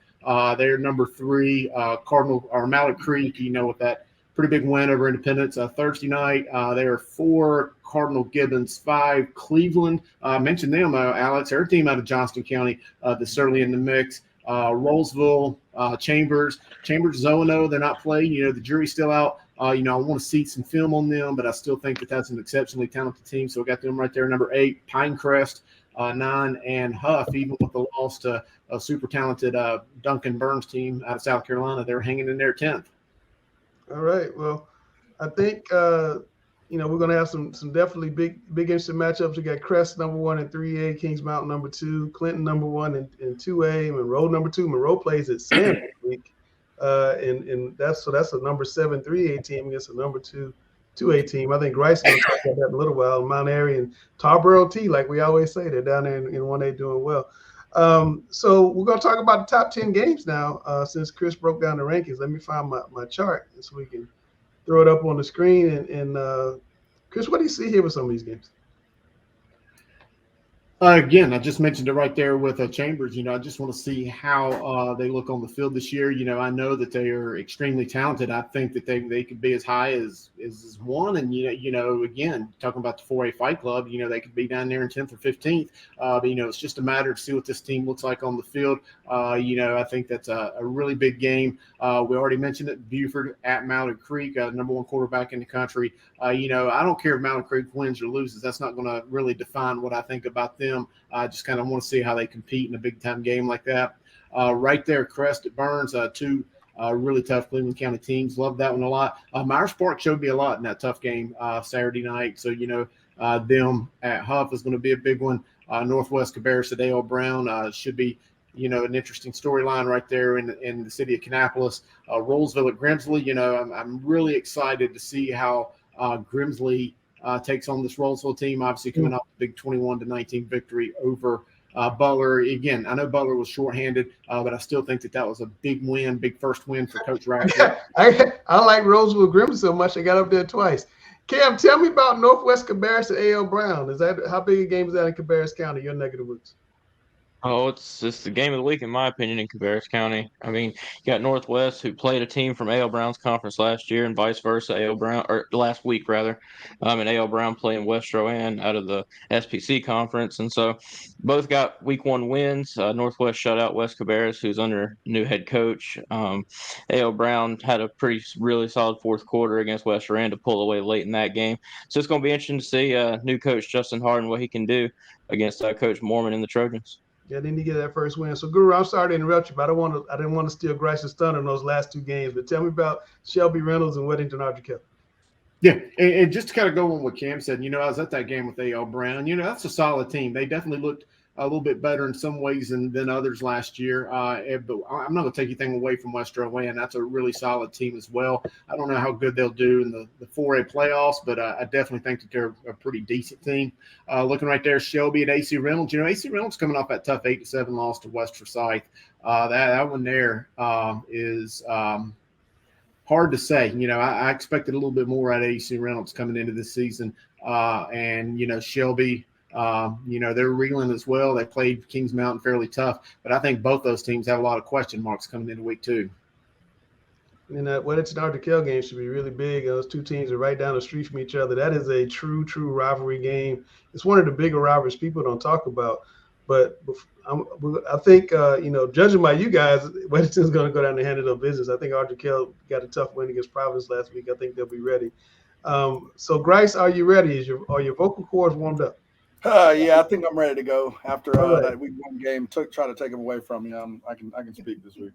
they're number three. Cardinal or Mallard Creek, with that pretty big win over Independence Thursday night. They are 4, Cardinal Gibbons 5, Cleveland. I mentioned them, Alex. They're a team out of Johnston County that's certainly in the mix. Rollsville, Chambers 0-0. They're not playing. The jury's still out. I want to see some film on them, but I still think that that's an exceptionally talented team. So I got them right there, number 8, Pinecrest 9, and Huff, even with the loss to a super talented Duncan Burns team out of South Carolina, they're hanging in there 10th. All right. Well, I think we're going to have some definitely big interesting matchups. We got Crest number 1 in 3A, Kings Mountain number 2, Clinton number 1 in 2A, Monroe number 2. Monroe plays at Sam this week, and that's a number 7 3A team against a number 2 2A team. I think Grice will talk about that in a little while. Mount Airy and Tarboro T, like we always say, they're down there in 1A doing well. So we're going to talk about the top 10 games now, since Chris broke down the rankings. Let me find my chart so we can throw it up on the screen. And Chris, what do you see here with some of these games? Again, I just mentioned it right there with Chambers. I just want to see how they look on the field this year. I know that they are extremely talented. I think that they could be as high as 1. And, again, talking about the 4A Fight Club, they could be down there in 10th or 15th. But, it's just a matter of see what this team looks like on the field. I think that's a really big game. We already mentioned it, Buford at Mallard Creek, number 1 quarterback in the country. I don't care if Mallard Creek wins or loses. That's not going to really define what I think about them. I just kind of want to see how they compete in a big-time game like that. Right there, Crest at Burns, 2 really tough Cleveland County teams. Love that one a lot. Myers Park showed me a lot in that tough game Saturday night. So, them at Huff is going to be a big one. Northwest Cabarrus at A.L. Brown should be, an interesting storyline right there in the city of Kannapolis. Rollsville at Grimsley, I'm really excited to see how Grimsley takes on this Rollsville team, obviously coming off a big 21-19 victory over Butler. Again, I know Butler was shorthanded, but I still think that was a big win, big first win for Coach Ratcliffe. I like Roseville Grimsley so much I got up there twice. Cam, tell me about Northwest Cabarrus at A.L. Brown. How big a game is that in Cabarrus County, your neck of the woods? Oh, it's the game of the week, in my opinion, in Cabarrus County. I mean, you got Northwest, who played a team from A.L. Brown's conference last year, and vice versa. A.L. Brown, or last week rather, and A.L. Brown playing West Rowan out of the SPC conference, and so both got week 1 wins. Northwest shut out West Cabarrus, who's under new head coach. A.L. Brown had a really solid fourth quarter against West Rowan to pull away late in that game. So it's going to be interesting to see new coach Justin Harden what he can do against Coach Mormon and the Trojans. Yeah, they need to get that first win. So, Guru, I'm sorry to interrupt you, but I didn't want to steal Grice's thunder in those last two games. But tell me about Shelby Reynolds and Weddington Archer. Yeah, and just to kind of go on what Cam said, I was at that game with A.L. Brown. That's a solid team. They definitely looked a little bit better in some ways than others last year. But I'm not going to take anything away from Western Land. That's a really solid team as well. I don't know how good they'll do in the 4A playoffs, but I definitely think that they're a pretty decent team. Looking right there, Shelby and AC Reynolds. AC Reynolds coming off that tough 8-7 loss to West Forsyth. That one there is hard to say. I expected a little bit more out of AC Reynolds coming into this season. And Shelby, they're reeling as well. They played Kings Mountain fairly tough, but I think both those teams have a lot of question marks coming into week 2. And that Weddington Archer game should be really big. Those two teams are right down the street from each other. That is a true rivalry game. It's one of the bigger rivalries people don't talk about. But I think, judging by you guys, Weddington's going to go down and handle their business. I think Archer got a tough win against Providence last week. I think they'll be ready. So, Grice, are you ready? Are your vocal cords warmed up? Yeah, I think I'm ready to go after right. that week 1 game. Try to take them away from me. I can speak this week.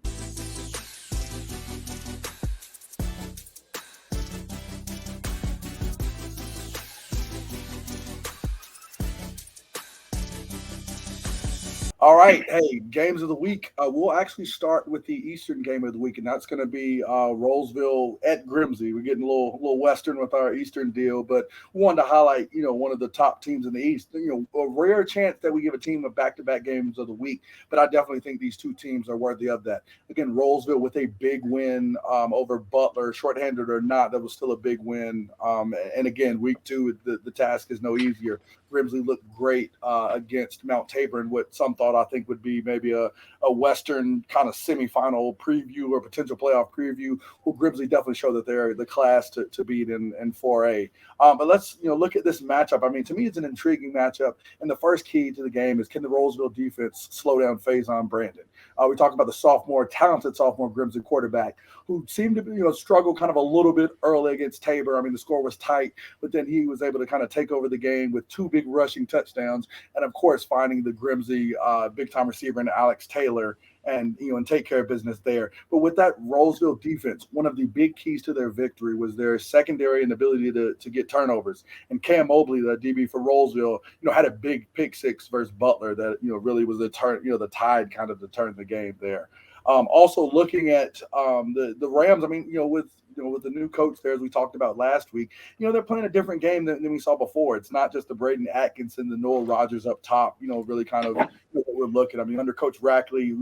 All right, hey, games of the week. We'll actually start with the Eastern game of the week, and that's going to be Rolesville at Grimsby. We're getting a little Western with our Eastern deal, but we wanted to highlight, one of the top teams in the East. A rare chance that we give a team a back-to-back games of the week, but I definitely think these two teams are worthy of that. Again, Rolesville with a big win over Butler, shorthanded or not, that was still a big win. And again, week 2, the task is no easier. Grimsby looked great against Mount Tabor in what some thought I think would be maybe a Western kind of semifinal preview or potential playoff preview. Well, Grimsby definitely showed that they're the class to beat in 4A. But let's look at this matchup. I mean, to me, it's an intriguing matchup. And the first key to the game is, can the Rolesville defense slow down Faison Brandon? We talked about the talented sophomore Grimsby quarterback who seemed to struggle kind of a little bit early against Tabor. I mean, the score was tight, but then he was able to kind of take over the game with 2 big rushing touchdowns, and of course finding the Grimsby big time receiver in Alex Taylor and take care of business there. But with that Rolesville defense, one of the big keys to their victory was their secondary and ability to get turnovers. And Cam Mobley, the DB for Rolesville, had a big pick 6 versus Butler that really was the tide kind of to turn the game there. Also looking at the Rams, I mean, with the new coach there, as we talked about last week, they're playing a different game than we saw before. It's not just the Braden Atkinson, the Noah Rogers up top, really kind of what we're looking. I mean, under Coach Rackley,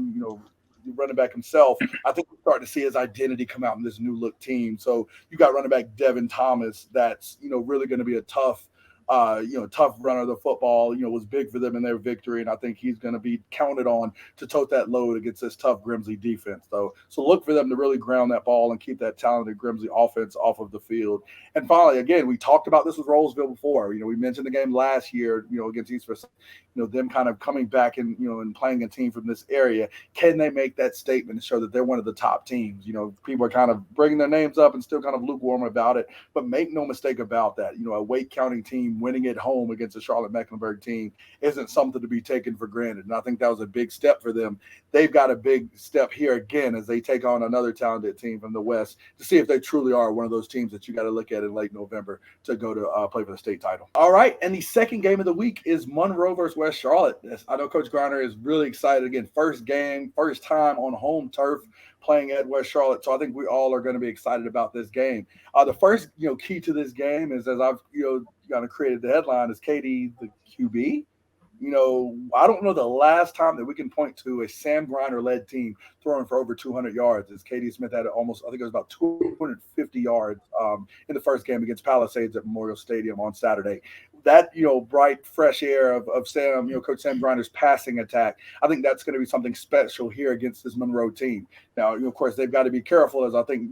running back himself, I think we're starting to see his identity come out in this new look team. So you got running back Devin Thomas, that's really going to be a tough runner of the football, was big for them in their victory. And I think he's going to be counted on to tote that load against this tough Grimsby defense, though. So look for them to really ground that ball and keep that talented Grimsby offense off of the field. And finally, again, we talked about this with Rolesville before. We mentioned the game last year, against East Forsyth, them kind of coming back and, and playing a team from this area. Can they make that statement and show that they're one of the top teams? People are kind of bringing their names up and still kind of lukewarm about it, but make no mistake about that. A Wake County team winning at home against a Charlotte Mecklenburg team isn't something to be taken for granted. And I think that was a big step for them. They've got a big step here again as they take on another talented team from the West to see if they truly are one of those teams that you got to look at in late November to go to play for the state title. All right. And the second game of the week is Monroe versus West Charlotte. I know Coach Griner is really excited. Again, first game, first time on home turf playing at West Charlotte. So I think we all are going to be excited about this game. The first, key to this game is, as I've, kind of created the headline, is KD the QB. I don't know the last time that we can point to a Sam Griner-led team throwing for over 200 yards. As KD Smith had almost, I think it was about 250 yards in the first game against Palisades at Memorial Stadium on Saturday. That, bright, fresh air of Sam, Coach Sam Griner's passing attack, I think that's going to be something special here against this Monroe team. Now, of course, they've got to be careful, as I think,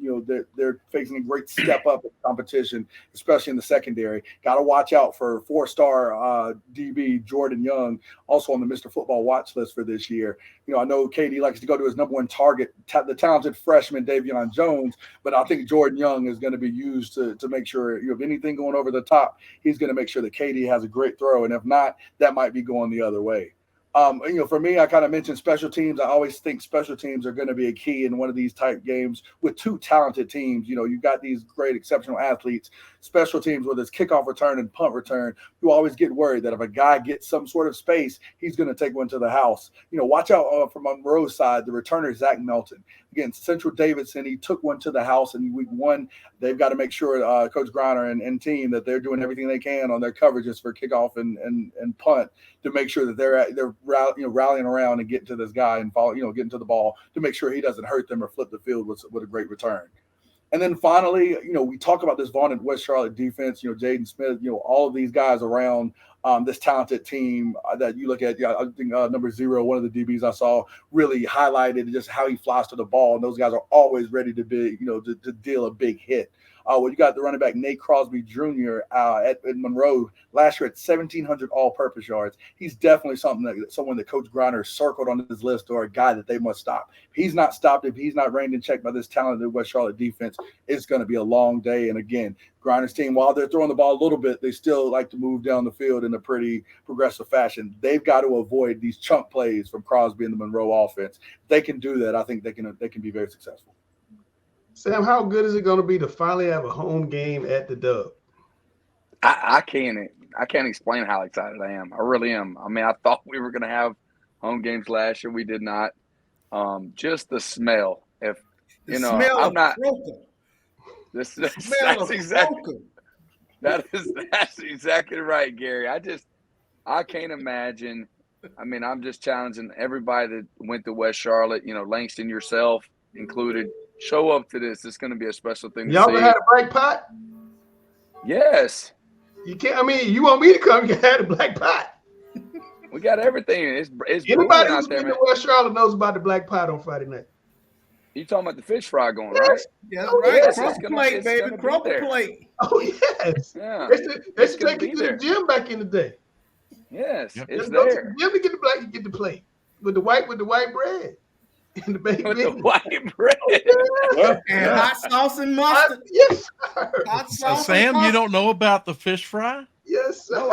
they're facing a great step up in competition, especially in the secondary. Got to watch out for 4-star DB Jordan Young, also on the Mr. Football watch list for this year. I know KD likes to go to his number one target, the talented freshman Davion Jones, but I think Jordan Young is going to be used to make sure, if anything going over the top, he's going to make sure that KD has a great throw. And if not, that might be going the other way. For me, I kind of mentioned special teams. I always think special teams are going to be a key in one of these type games with two talented teams. You've got these great, exceptional athletes. Special teams, whether it's kickoff return and punt return, you always get worried that if a guy gets some sort of space, he's going to take one to the house. Watch out from Monroe's side, the returner, Zach Melton. Again, Central Davidson, he took one to the house in week 1. They've got to make sure Coach Griner and team that they're doing everything they can on their coverages for kickoff and punt to make sure that they're rallying around and getting to this guy and getting to the ball to make sure he doesn't hurt them or flip the field with a great return. And then finally, we talk about this vaunted West Charlotte defense, Jaden Smith, all of these guys around this talented team that you look at. I think number 0, one of the DBs I saw, really highlighted just how he flies to the ball. And those guys are always ready to be, to deal a big hit. You got the running back Nate Crosby Jr. At Monroe last year at 1,700 all-purpose yards. He's definitely someone that Coach Griner circled on his list, or a guy that they must stop. If he's not stopped, if he's not reined in check by this talented West Charlotte defense, it's going to be a long day. And again, Griner's team, while they're throwing the ball a little bit, they still like to move down the field in a pretty progressive fashion. They've got to avoid these chunk plays from Crosby and the Monroe offense. If they can do that, I think they can be very successful. Sam, how good is it going to be to finally have a home game at the Dub? I can't explain how excited I am. I really am. I mean, I thought we were going to have home games last year. We did not. Just the smell. I'm not. That's exactly right, Gary. I can't imagine. I mean, I'm just challenging everybody that went to West Charlotte. Langston, yourself included. Show up to this. It's going to be a special thing. Y'all ever had a black pot? Yes. You can't. I mean, you want me to come? You had a black pot. We got everything. It's anybody who's been to West Charlotte knows about the black pot on Friday night. You talking about the fish fry going, right? Yeah, right. Yes, croaker plate, baby. Croaker plate. Oh yes. Yeah. They should take you to the gym back in the day. Yes, yep. It's there. Go to the gym to get the black. You get the plate with the white bread. And the baked beans. The white bread. And hot sauce and mustard. Yes, sir. Hot sauce Sam, you don't know about the fish fry? Yes, sir. No,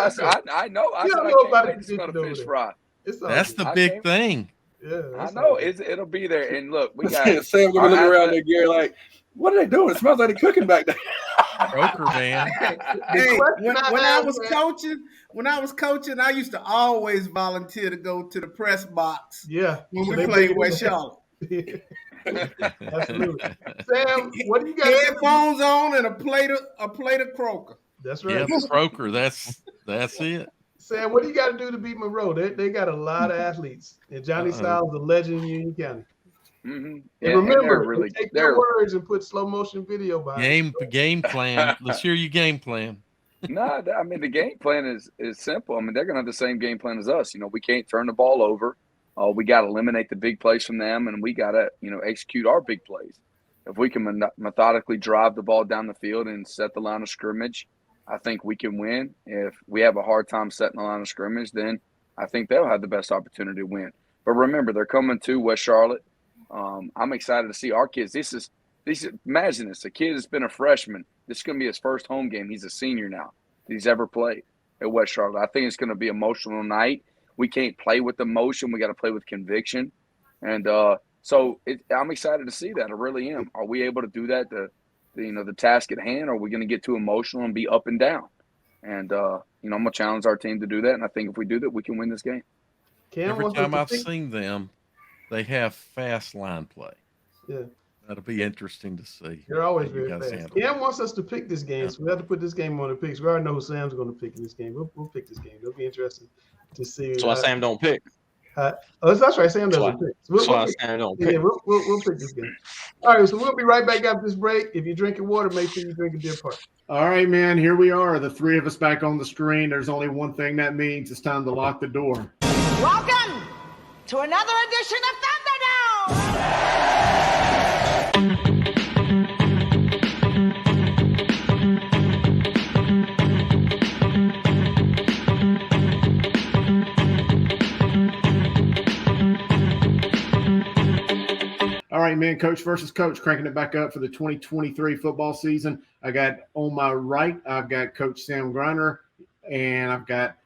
I know. I don't know about the fish fry. That's the big thing. Yeah, I know. It'll be there. And look, we got Sam gonna look around there, Gary, like, what are they doing? It smells like they're cooking back there. Broker man. Hey, when I was coaching, I used to always volunteer to go to the press box. Yeah, when we played West Charlotte. Absolutely. Sam, what do you got? Headphones on and a plate of croaker. That's right. Yeah, croaker. That's it. Sam, what do you got to do to beat Monroe? They got a lot of athletes, and Johnny Styles is a legend in Union County. Mm-hmm. And remember, take their words and put slow motion video behind game plan. Let's hear your game plan. No, I mean the game plan is simple. I mean they're gonna have the same game plan as us. We can't turn the ball over. We got to eliminate the big plays from them, and we got to execute our big plays. If we can methodically drive the ball down the field and set the line of scrimmage, I think we can win. If we have a hard time setting the line of scrimmage, then I think they'll have the best opportunity to win. But remember, they're coming to West Charlotte. I'm excited to see our kids. Imagine this: a kid that's been a freshman. This is going to be his first home game. He's a senior now that he's ever played at West Charlotte. I think it's going to be an emotional night. We can't play with emotion. We got to play with conviction. And so I'm excited to see that. I really am. Are we able to do that? The task at hand? Or are we going to get too emotional and be up and down? And I'm going to challenge our team to do that. And I think if we do that, we can win this game. Every time I've seen them, they have fast line play. Yeah. That'll be interesting to see. They're always very fast. Cam wants us to pick this game, so we have to put this game on the picks. We already know who Sam's going to pick in this game. We'll pick this game. It'll be interesting to see. That's why Sam don't pick. That's right. Sam doesn't pick. So that's why Sam don't pick. Yeah, we'll pick this game. All right, so we'll be right back after this break. If you're drinking water, make sure you drink a Deer Park. All right, man. Here we are, the three of us back on the screen. There's only one thing that means: it's time to lock the door. Welcome to another edition of Thunderdome. All right, man, coach versus coach, cranking it back up for the 2023 football season. I got on my right, I've got Coach Sam Griner, and I've got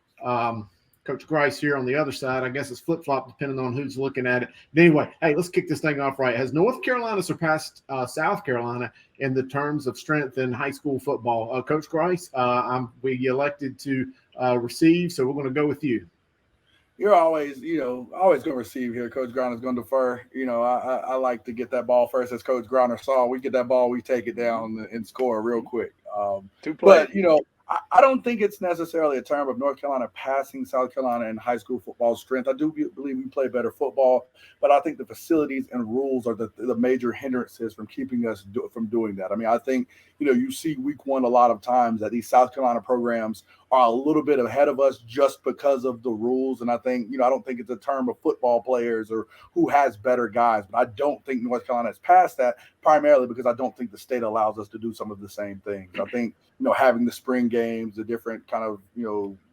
Coach Coach Grice here on the other side. I guess it's flip-flop depending on who's looking at it. But anyway, hey, let's kick this thing off right. Has North Carolina surpassed South Carolina in the terms of strength in high school football? Coach Grice, we elected to receive, so we're going to go with you. You're always going to receive here. Coach Grauner's going to defer. I like to get that ball first. As Coach Grauner saw, we get that ball, we take it down and score real quick. But, I don't think it's necessarily a term of North Carolina passing South Carolina in high school football strength. I do believe we play better football, but I think the facilities and rules are the major hindrances from keeping us from doing that. I mean, I think, you see week one a lot of times that these South Carolina programs are a little bit ahead of us just because of the rules. And I think, I don't think it's a term of football players or who has better guys, but I don't think North Carolina has passed that, primarily because I don't think the state allows us to do some of the same things. I think, having the spring games, the different kind of,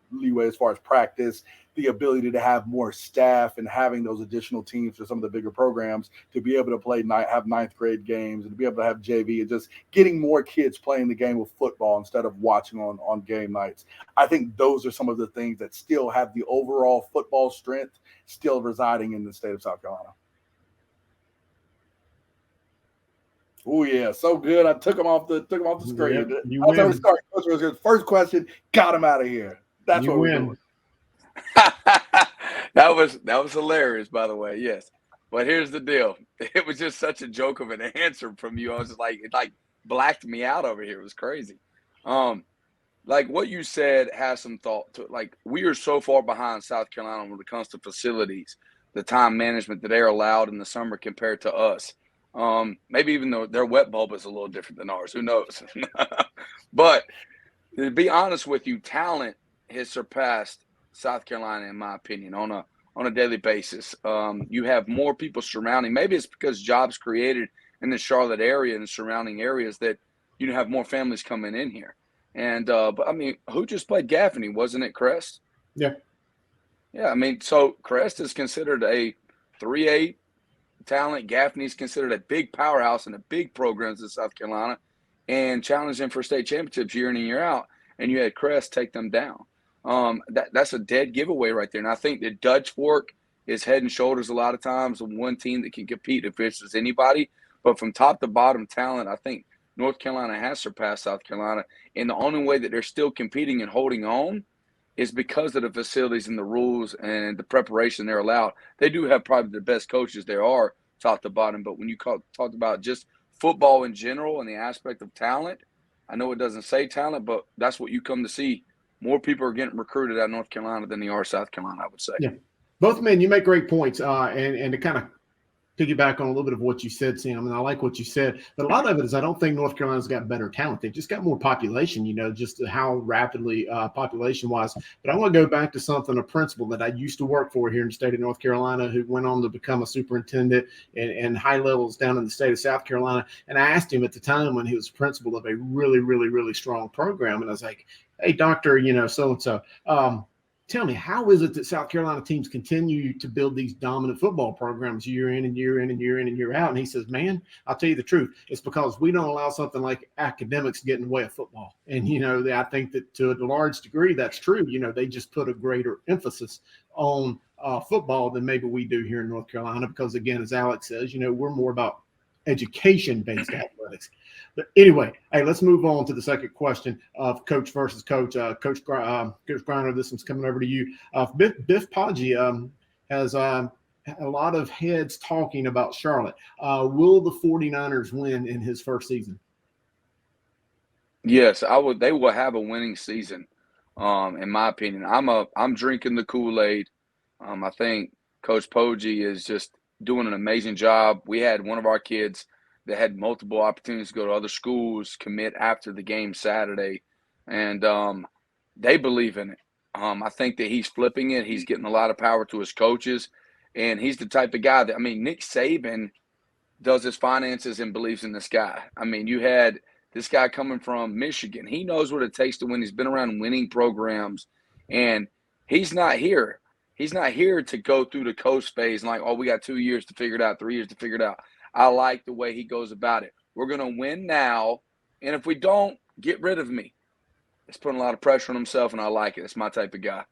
leeway as far as practice, the ability to have more staff and having those additional teams for some of the bigger programs to be able to play have ninth grade games and to be able to have JV and just getting more kids playing the game of football instead of watching on game nights. I think those are some of the things that still have the overall football strength still residing in the state of South Carolina. Oh yeah, so good. I took him off the screen. Yep, you win. First question, got him out of here. That's you what win. we're doing. That was hilarious, by the way. Yes, but here's the deal. It was just such a joke of an answer from you. I was just like, it blacked me out over here. It was crazy. Like what you said has some thought to it. Like we are so far behind South Carolina when it comes to facilities, the time management that they're allowed in the summer compared to us. Maybe even though their wet bulb is a little different than ours. Who knows? But to be honest with you, talent has surpassed South Carolina, in my opinion, on a daily basis. You have more people surrounding. Maybe it's because jobs created in the Charlotte area and the surrounding areas that you have more families coming in here. And but I mean, who just played Gaffney? Wasn't it Crest? Yeah. Yeah, I mean, so Crest is considered a 3A talent. Gaffney's considered a big powerhouse in the big programs in South Carolina and challenging for state championships year in and year out. And you had Crest take them down. That's a dead giveaway right there. And I think that Dutch Fork is head and shoulders a lot of times on one team that can compete if it's anybody. But from top to bottom talent, I think North Carolina has surpassed South Carolina. And the only way that they're still competing and holding on is because of the facilities and the rules and the preparation they're allowed. They do have probably the best coaches there are top to bottom. But when you talk about just football in general and the aspect of talent, I know it doesn't say talent, but that's what you come to see. More people are getting recruited out of North Carolina than they are South Carolina, I would say. Yeah. Both men, you make great points. And to kind of piggyback on a little bit of what you said, Sam, and I like what you said, but a lot of it is I don't think North Carolina's got better talent. They've just got more population, just how rapidly population-wise. But I want to go back to a principal that I used to work for here in the state of North Carolina who went on to become a superintendent and high levels down in the state of South Carolina. And I asked him at the time when he was principal of a really, really, really strong program, and I was like, hey, doctor, so-and-so, tell me, how is it that South Carolina teams continue to build these dominant football programs year in and year in and year in and year out? And he says, man, I'll tell you the truth. It's because we don't allow something like academics get in the way of football. And, I think that to a large degree, that's true. They just put a greater emphasis on football than maybe we do here in North Carolina, because again, as Alex says, we're more about education-based athletics. But anyway, hey, let's move on to the second question of coach versus coach. Coach Griner, this one's coming over to you. Biff Poggi has a lot of heads talking about Charlotte. Will the 49ers win in his first season? Yes, they will have a winning season, in my opinion. I'm drinking the Kool-Aid. I think Coach Poggi is just doing an amazing job. We had one of our kids that had multiple opportunities to go to other schools, commit after the game Saturday, and they believe in it. I think that he's flipping it. He's getting a lot of power to his coaches, and he's the type of guy that, Nick Saban does his finances and believes in this guy. You had this guy coming from Michigan. He knows what it takes to win. He's been around winning programs, and he's not here. He's not here to go through the coach phase and we got 2 years to figure it out, 3 years to figure it out. I like the way he goes about it. We're going to win now, and if we don't, get rid of me. It's putting a lot of pressure on himself, and I like it. It's my type of guy.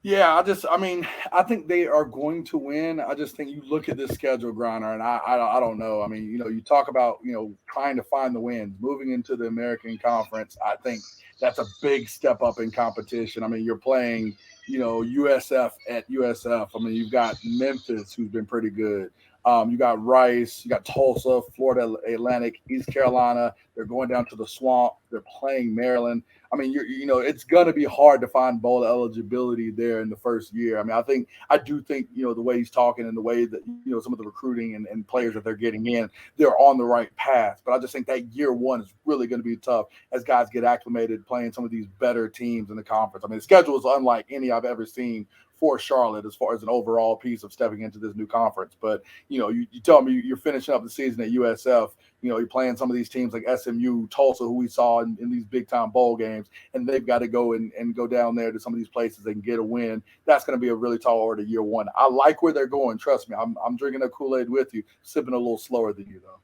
Yeah, I think they are going to win. I just think you look at this schedule, Griner, and I don't know. I mean, you talk about, trying to find the wins, moving into the American Conference. I think that's a big step up in competition. I mean, you're playing, USF at USF. I mean, you've got Memphis, who's been pretty good. You got Rice, you got Tulsa, Florida Atlantic, East Carolina. They're going down to the Swamp. They're playing Maryland. I mean, it's going to be hard to find bowl eligibility there in the first year. I mean, I do think, the way he's talking and the way that, some of the recruiting and players that they're getting in, they're on the right path. But I just think that year one is really going to be tough as guys get acclimated playing some of these better teams in the conference. I mean, the schedule is unlike any I've ever seen for Charlotte as far as an overall piece of stepping into this new conference. But, you tell me you're finishing up the season at USF, you're playing some of these teams like SMU, Tulsa, who we saw in these big time bowl games, and they've got to go and go down there to some of these places and get a win. That's going to be a really tall order year one. I like where they're going. Trust me, I'm drinking that Kool-Aid with you, sipping a little slower than you, though.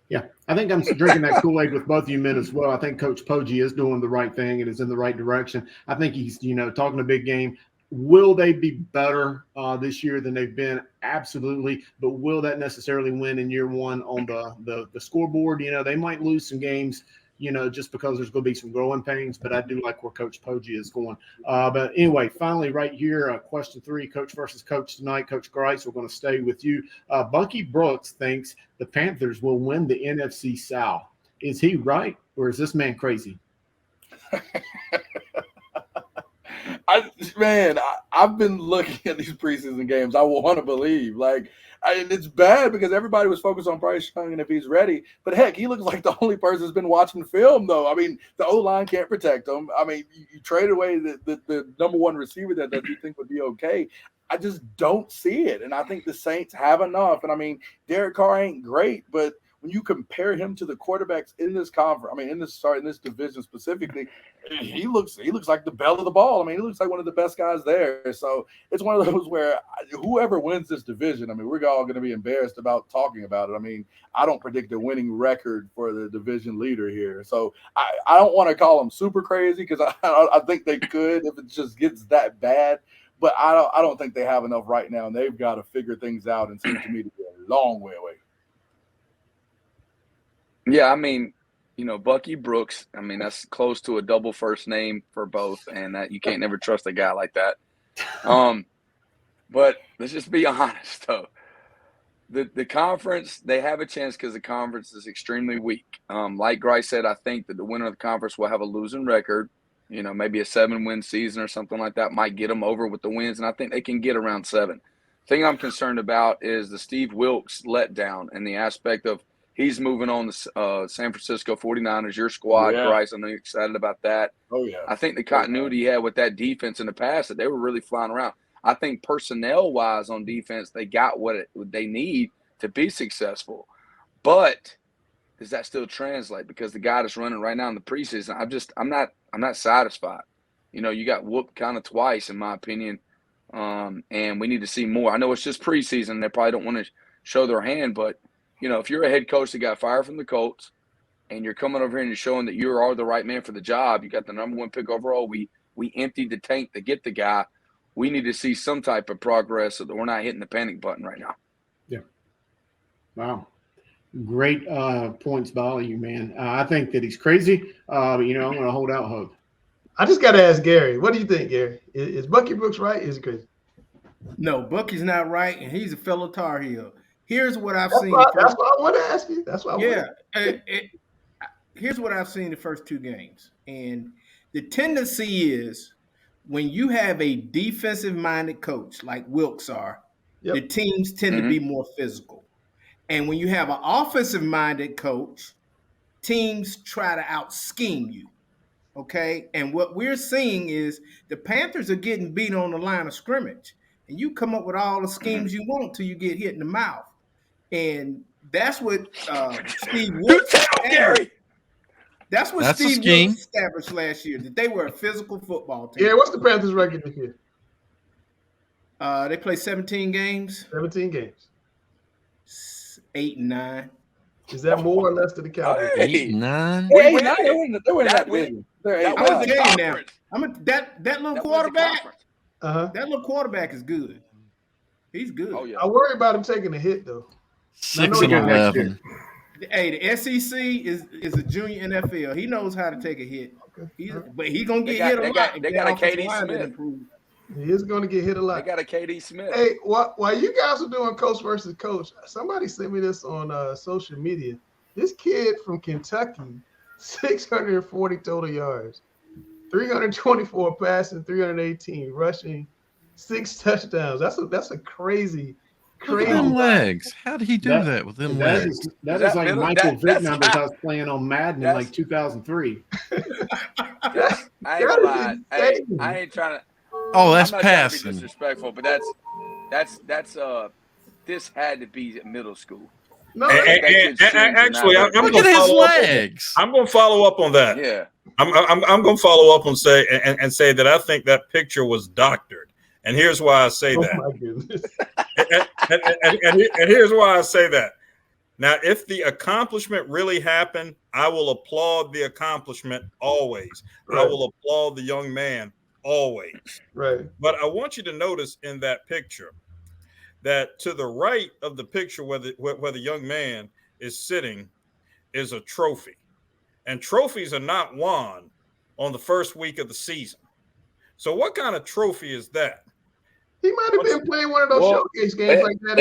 Yeah, I think I'm drinking that Kool-Aid with both of you men as well. I think Coach Poggi is doing the right thing and is in the right direction. I think he's, talking a big game. Will they be better this year than they've been? Absolutely. But will that necessarily win in year one on the scoreboard? They might lose some games, just because there's going to be some growing pains. But I do like where Coach Poggi is going. But anyway, finally, right here, question 3, coach versus coach tonight. Coach Grice, we're going to stay with you. Bucky Brooks thinks the Panthers will win the NFC South. Is he right, or is this man crazy? I've been looking at these preseason games. I want to believe, and it's bad because everybody was focused on Bryce Young and if he's ready. But heck, he looks like the only person who's been watching film, though. I mean, the O-line can't protect him. I mean, you trade away the number one receiver that you think would be okay. I just don't see it. And I think the Saints have enough. And I mean, Derek Carr ain't great, but when you compare him to the quarterbacks in this conference, I mean, in this division specifically, he looks like the belle of the ball. I mean, he looks like one of the best guys there. So it's one of those where whoever wins this division, I mean, we're all going to be embarrassed about talking about it. I mean, I don't predict a winning record for the division leader here. So I don't want to call them super crazy because I think they could if it just gets that bad. But I don't think they have enough right now, and they've got to figure things out and seem to me to be a long way away. Yeah, I mean, Bucky Brooks, I mean, that's close to a double first name for both, and that you can't never trust a guy like that. But let's just be honest, though. The conference, they have a chance because the conference is extremely weak. Like Grice said, I think that the winner of the conference will have a losing record. Maybe a 7-win season or something like that might get them over with the wins, and I think they can get around 7. The thing I'm concerned about is the Steve Wilkes letdown and the aspect of he's moving on to San Francisco 49ers, your squad, Yeah. Bryce. I know you're excited about that. Oh, yeah. I think the continuity he had with that defense in the past, that they were really flying around. I think personnel-wise on defense, they got what they need to be successful. But does that still translate? Because the guy that's running right now in the preseason, I'm not satisfied. You got whooped kind of twice, in my opinion, and we need to see more. I know it's just preseason. They probably don't want to show their hand, but if you're a head coach that got fired from the Colts and you're coming over here and you're showing that you are the right man for the job, you got the number 1 pick overall, we emptied the tank to get the guy. We need to see some type of progress so that we're not hitting the panic button right now. Yeah. Wow. Great points by all of you, man. I think that he's crazy, but, I'm going to hold out hope. I just got to ask Gary. What do you think, Gary? Is Bucky Brooks right? Is he crazy? No, Bucky's not right, and he's a fellow Tar Heel. Here's what I've seen. That's what I want to ask you. That's what Here's what I've seen the first 2 games. And the tendency is when you have a defensive-minded coach like Wilkes are, the teams tend to be more physical. And when you have an offensive-minded coach, teams try to out-scheme you. Okay? And what we're seeing is the Panthers are getting beat on the line of scrimmage. And you come up with all the schemes you want till you get hit in the mouth. And that's what Steve Wilkes established. That's what Steve Wilkes established last year, that they were a physical football team. Yeah, what's the Panthers' record this year? They played 17 games. 17 games. 8-9. Is that more or less to the Cowboys? 8-9. They were in that division. They're 8-9. I'm a game now. That little quarterback. That little quarterback is good. He's good. Oh yeah. I worry about him taking a hit though. 6'11". Hey, the SEC is a junior NFL. He knows how to take a hit. But he's gonna get hit a lot. They got a KD Smith. He is going to get hit a lot. They got a KD Smith. Hey, while you guys are doing coach versus coach, somebody sent me this on social media. This kid from Kentucky, 640 total yards, 324 passing, 318 rushing, 6 touchdowns. That's a crazy. Look at them legs. How did he do that with them legs? That is like Michael Vick numbers I was playing on Madden in like 2003. I ain't gonna lie. Hey, I ain't trying to. Oh, that's I'm not passing. trying to be disrespectful, but that's this had to be middle school. No, actually, I'm look gonna at his follow legs. I'm going to follow up on that. Yeah, I'm going to follow up and say that I think that picture was doctored, and here's why I say that. My goodness. and here's why I say that. Now, if the accomplishment really happened, I will applaud the accomplishment always. Right. I will applaud the young man always. Right. But I want you to notice in that picture that to the right of the picture where the young man is sitting is a trophy. And trophies are not won on the first week of the season. So what kind of trophy is that? He might have been playing one of those showcase games like that.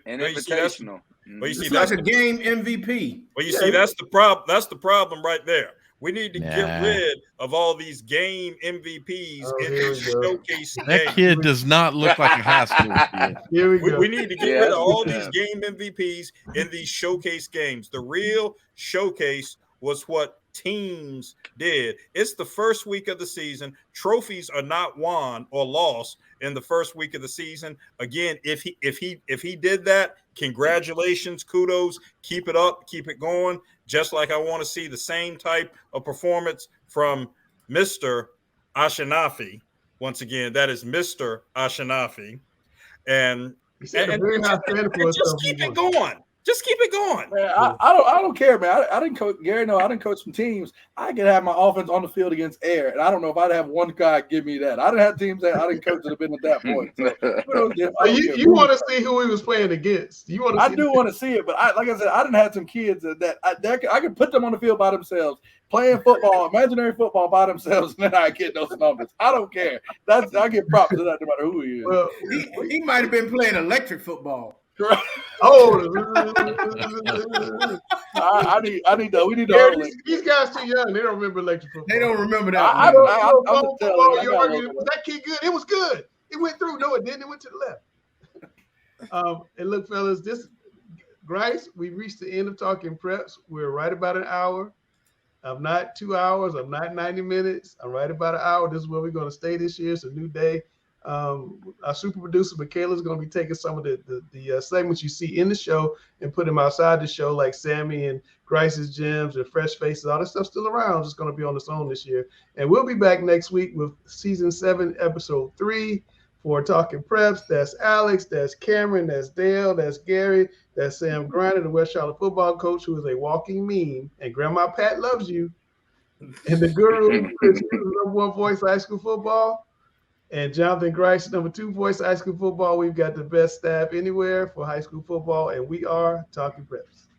An invitational. Well, you see, it's like a game MVP. Well, you see, that's the problem. That's the problem right there. We need to get rid of all these game MVPs in these showcase games. That kid does not look like a high school kid. Here we go. We need to get rid of all these game MVPs in these showcase games. The real showcase was what teams did. It's the first week of the season. Trophies are not won or lost in the first week of the season. Again, if he did that, congratulations, kudos, keep it up, keep it going. Just like I want to see the same type of performance from Mr. Ashanafi. Once again, that is Mr. Ashanafi. And just keep it going. Just keep it going. Man, I don't care, man. I didn't coach Gary. No, I didn't coach some teams. I could have my offense on the field against air, and I don't know if I'd have one guy give me that. I didn't have teams that I didn't coach that have been at that point. So, you want to see who he was playing against? I do want to see it, but like I said, I didn't have some kids that I could put them on the field by themselves, playing football, imaginary football by themselves, and then I get those numbers. I don't care. I get props to that no matter who he is. Well, he might have been playing electric football. Oh, I need to. We need to. These guys too young. They don't remember electric football. They don't remember that. I'm just telling you. Was that kid good? It was good. It went through. No, it didn't. It went to the left. And look, fellas, Grice, we reached the end of Talking Preps. We're right about an hour. I'm not 2 hours. I'm not 90 minutes. I'm right about an hour. This is where we're going to stay this year. It's a new day. Our super producer Makayla is going to be taking some of the segments you see in the show and put them outside the show, like Sammy and Grice's Gems and Fresh Faces. All that stuff still around. Just going to be on its own this year. And we'll be back next week with season 7, episode 3 for Talking Preps. That's Alex, that's Cameron, that's Dale, that's Gary, that's Sam Griner, the West Charlotte football coach, who is a walking meme. And Grandma Pat loves you. And the guru, Chris, number 1 voice of high school football. And Jonathan Grice, number 2 voice of high school football. We've got the best staff anywhere for high school football, and we are Talking Preps.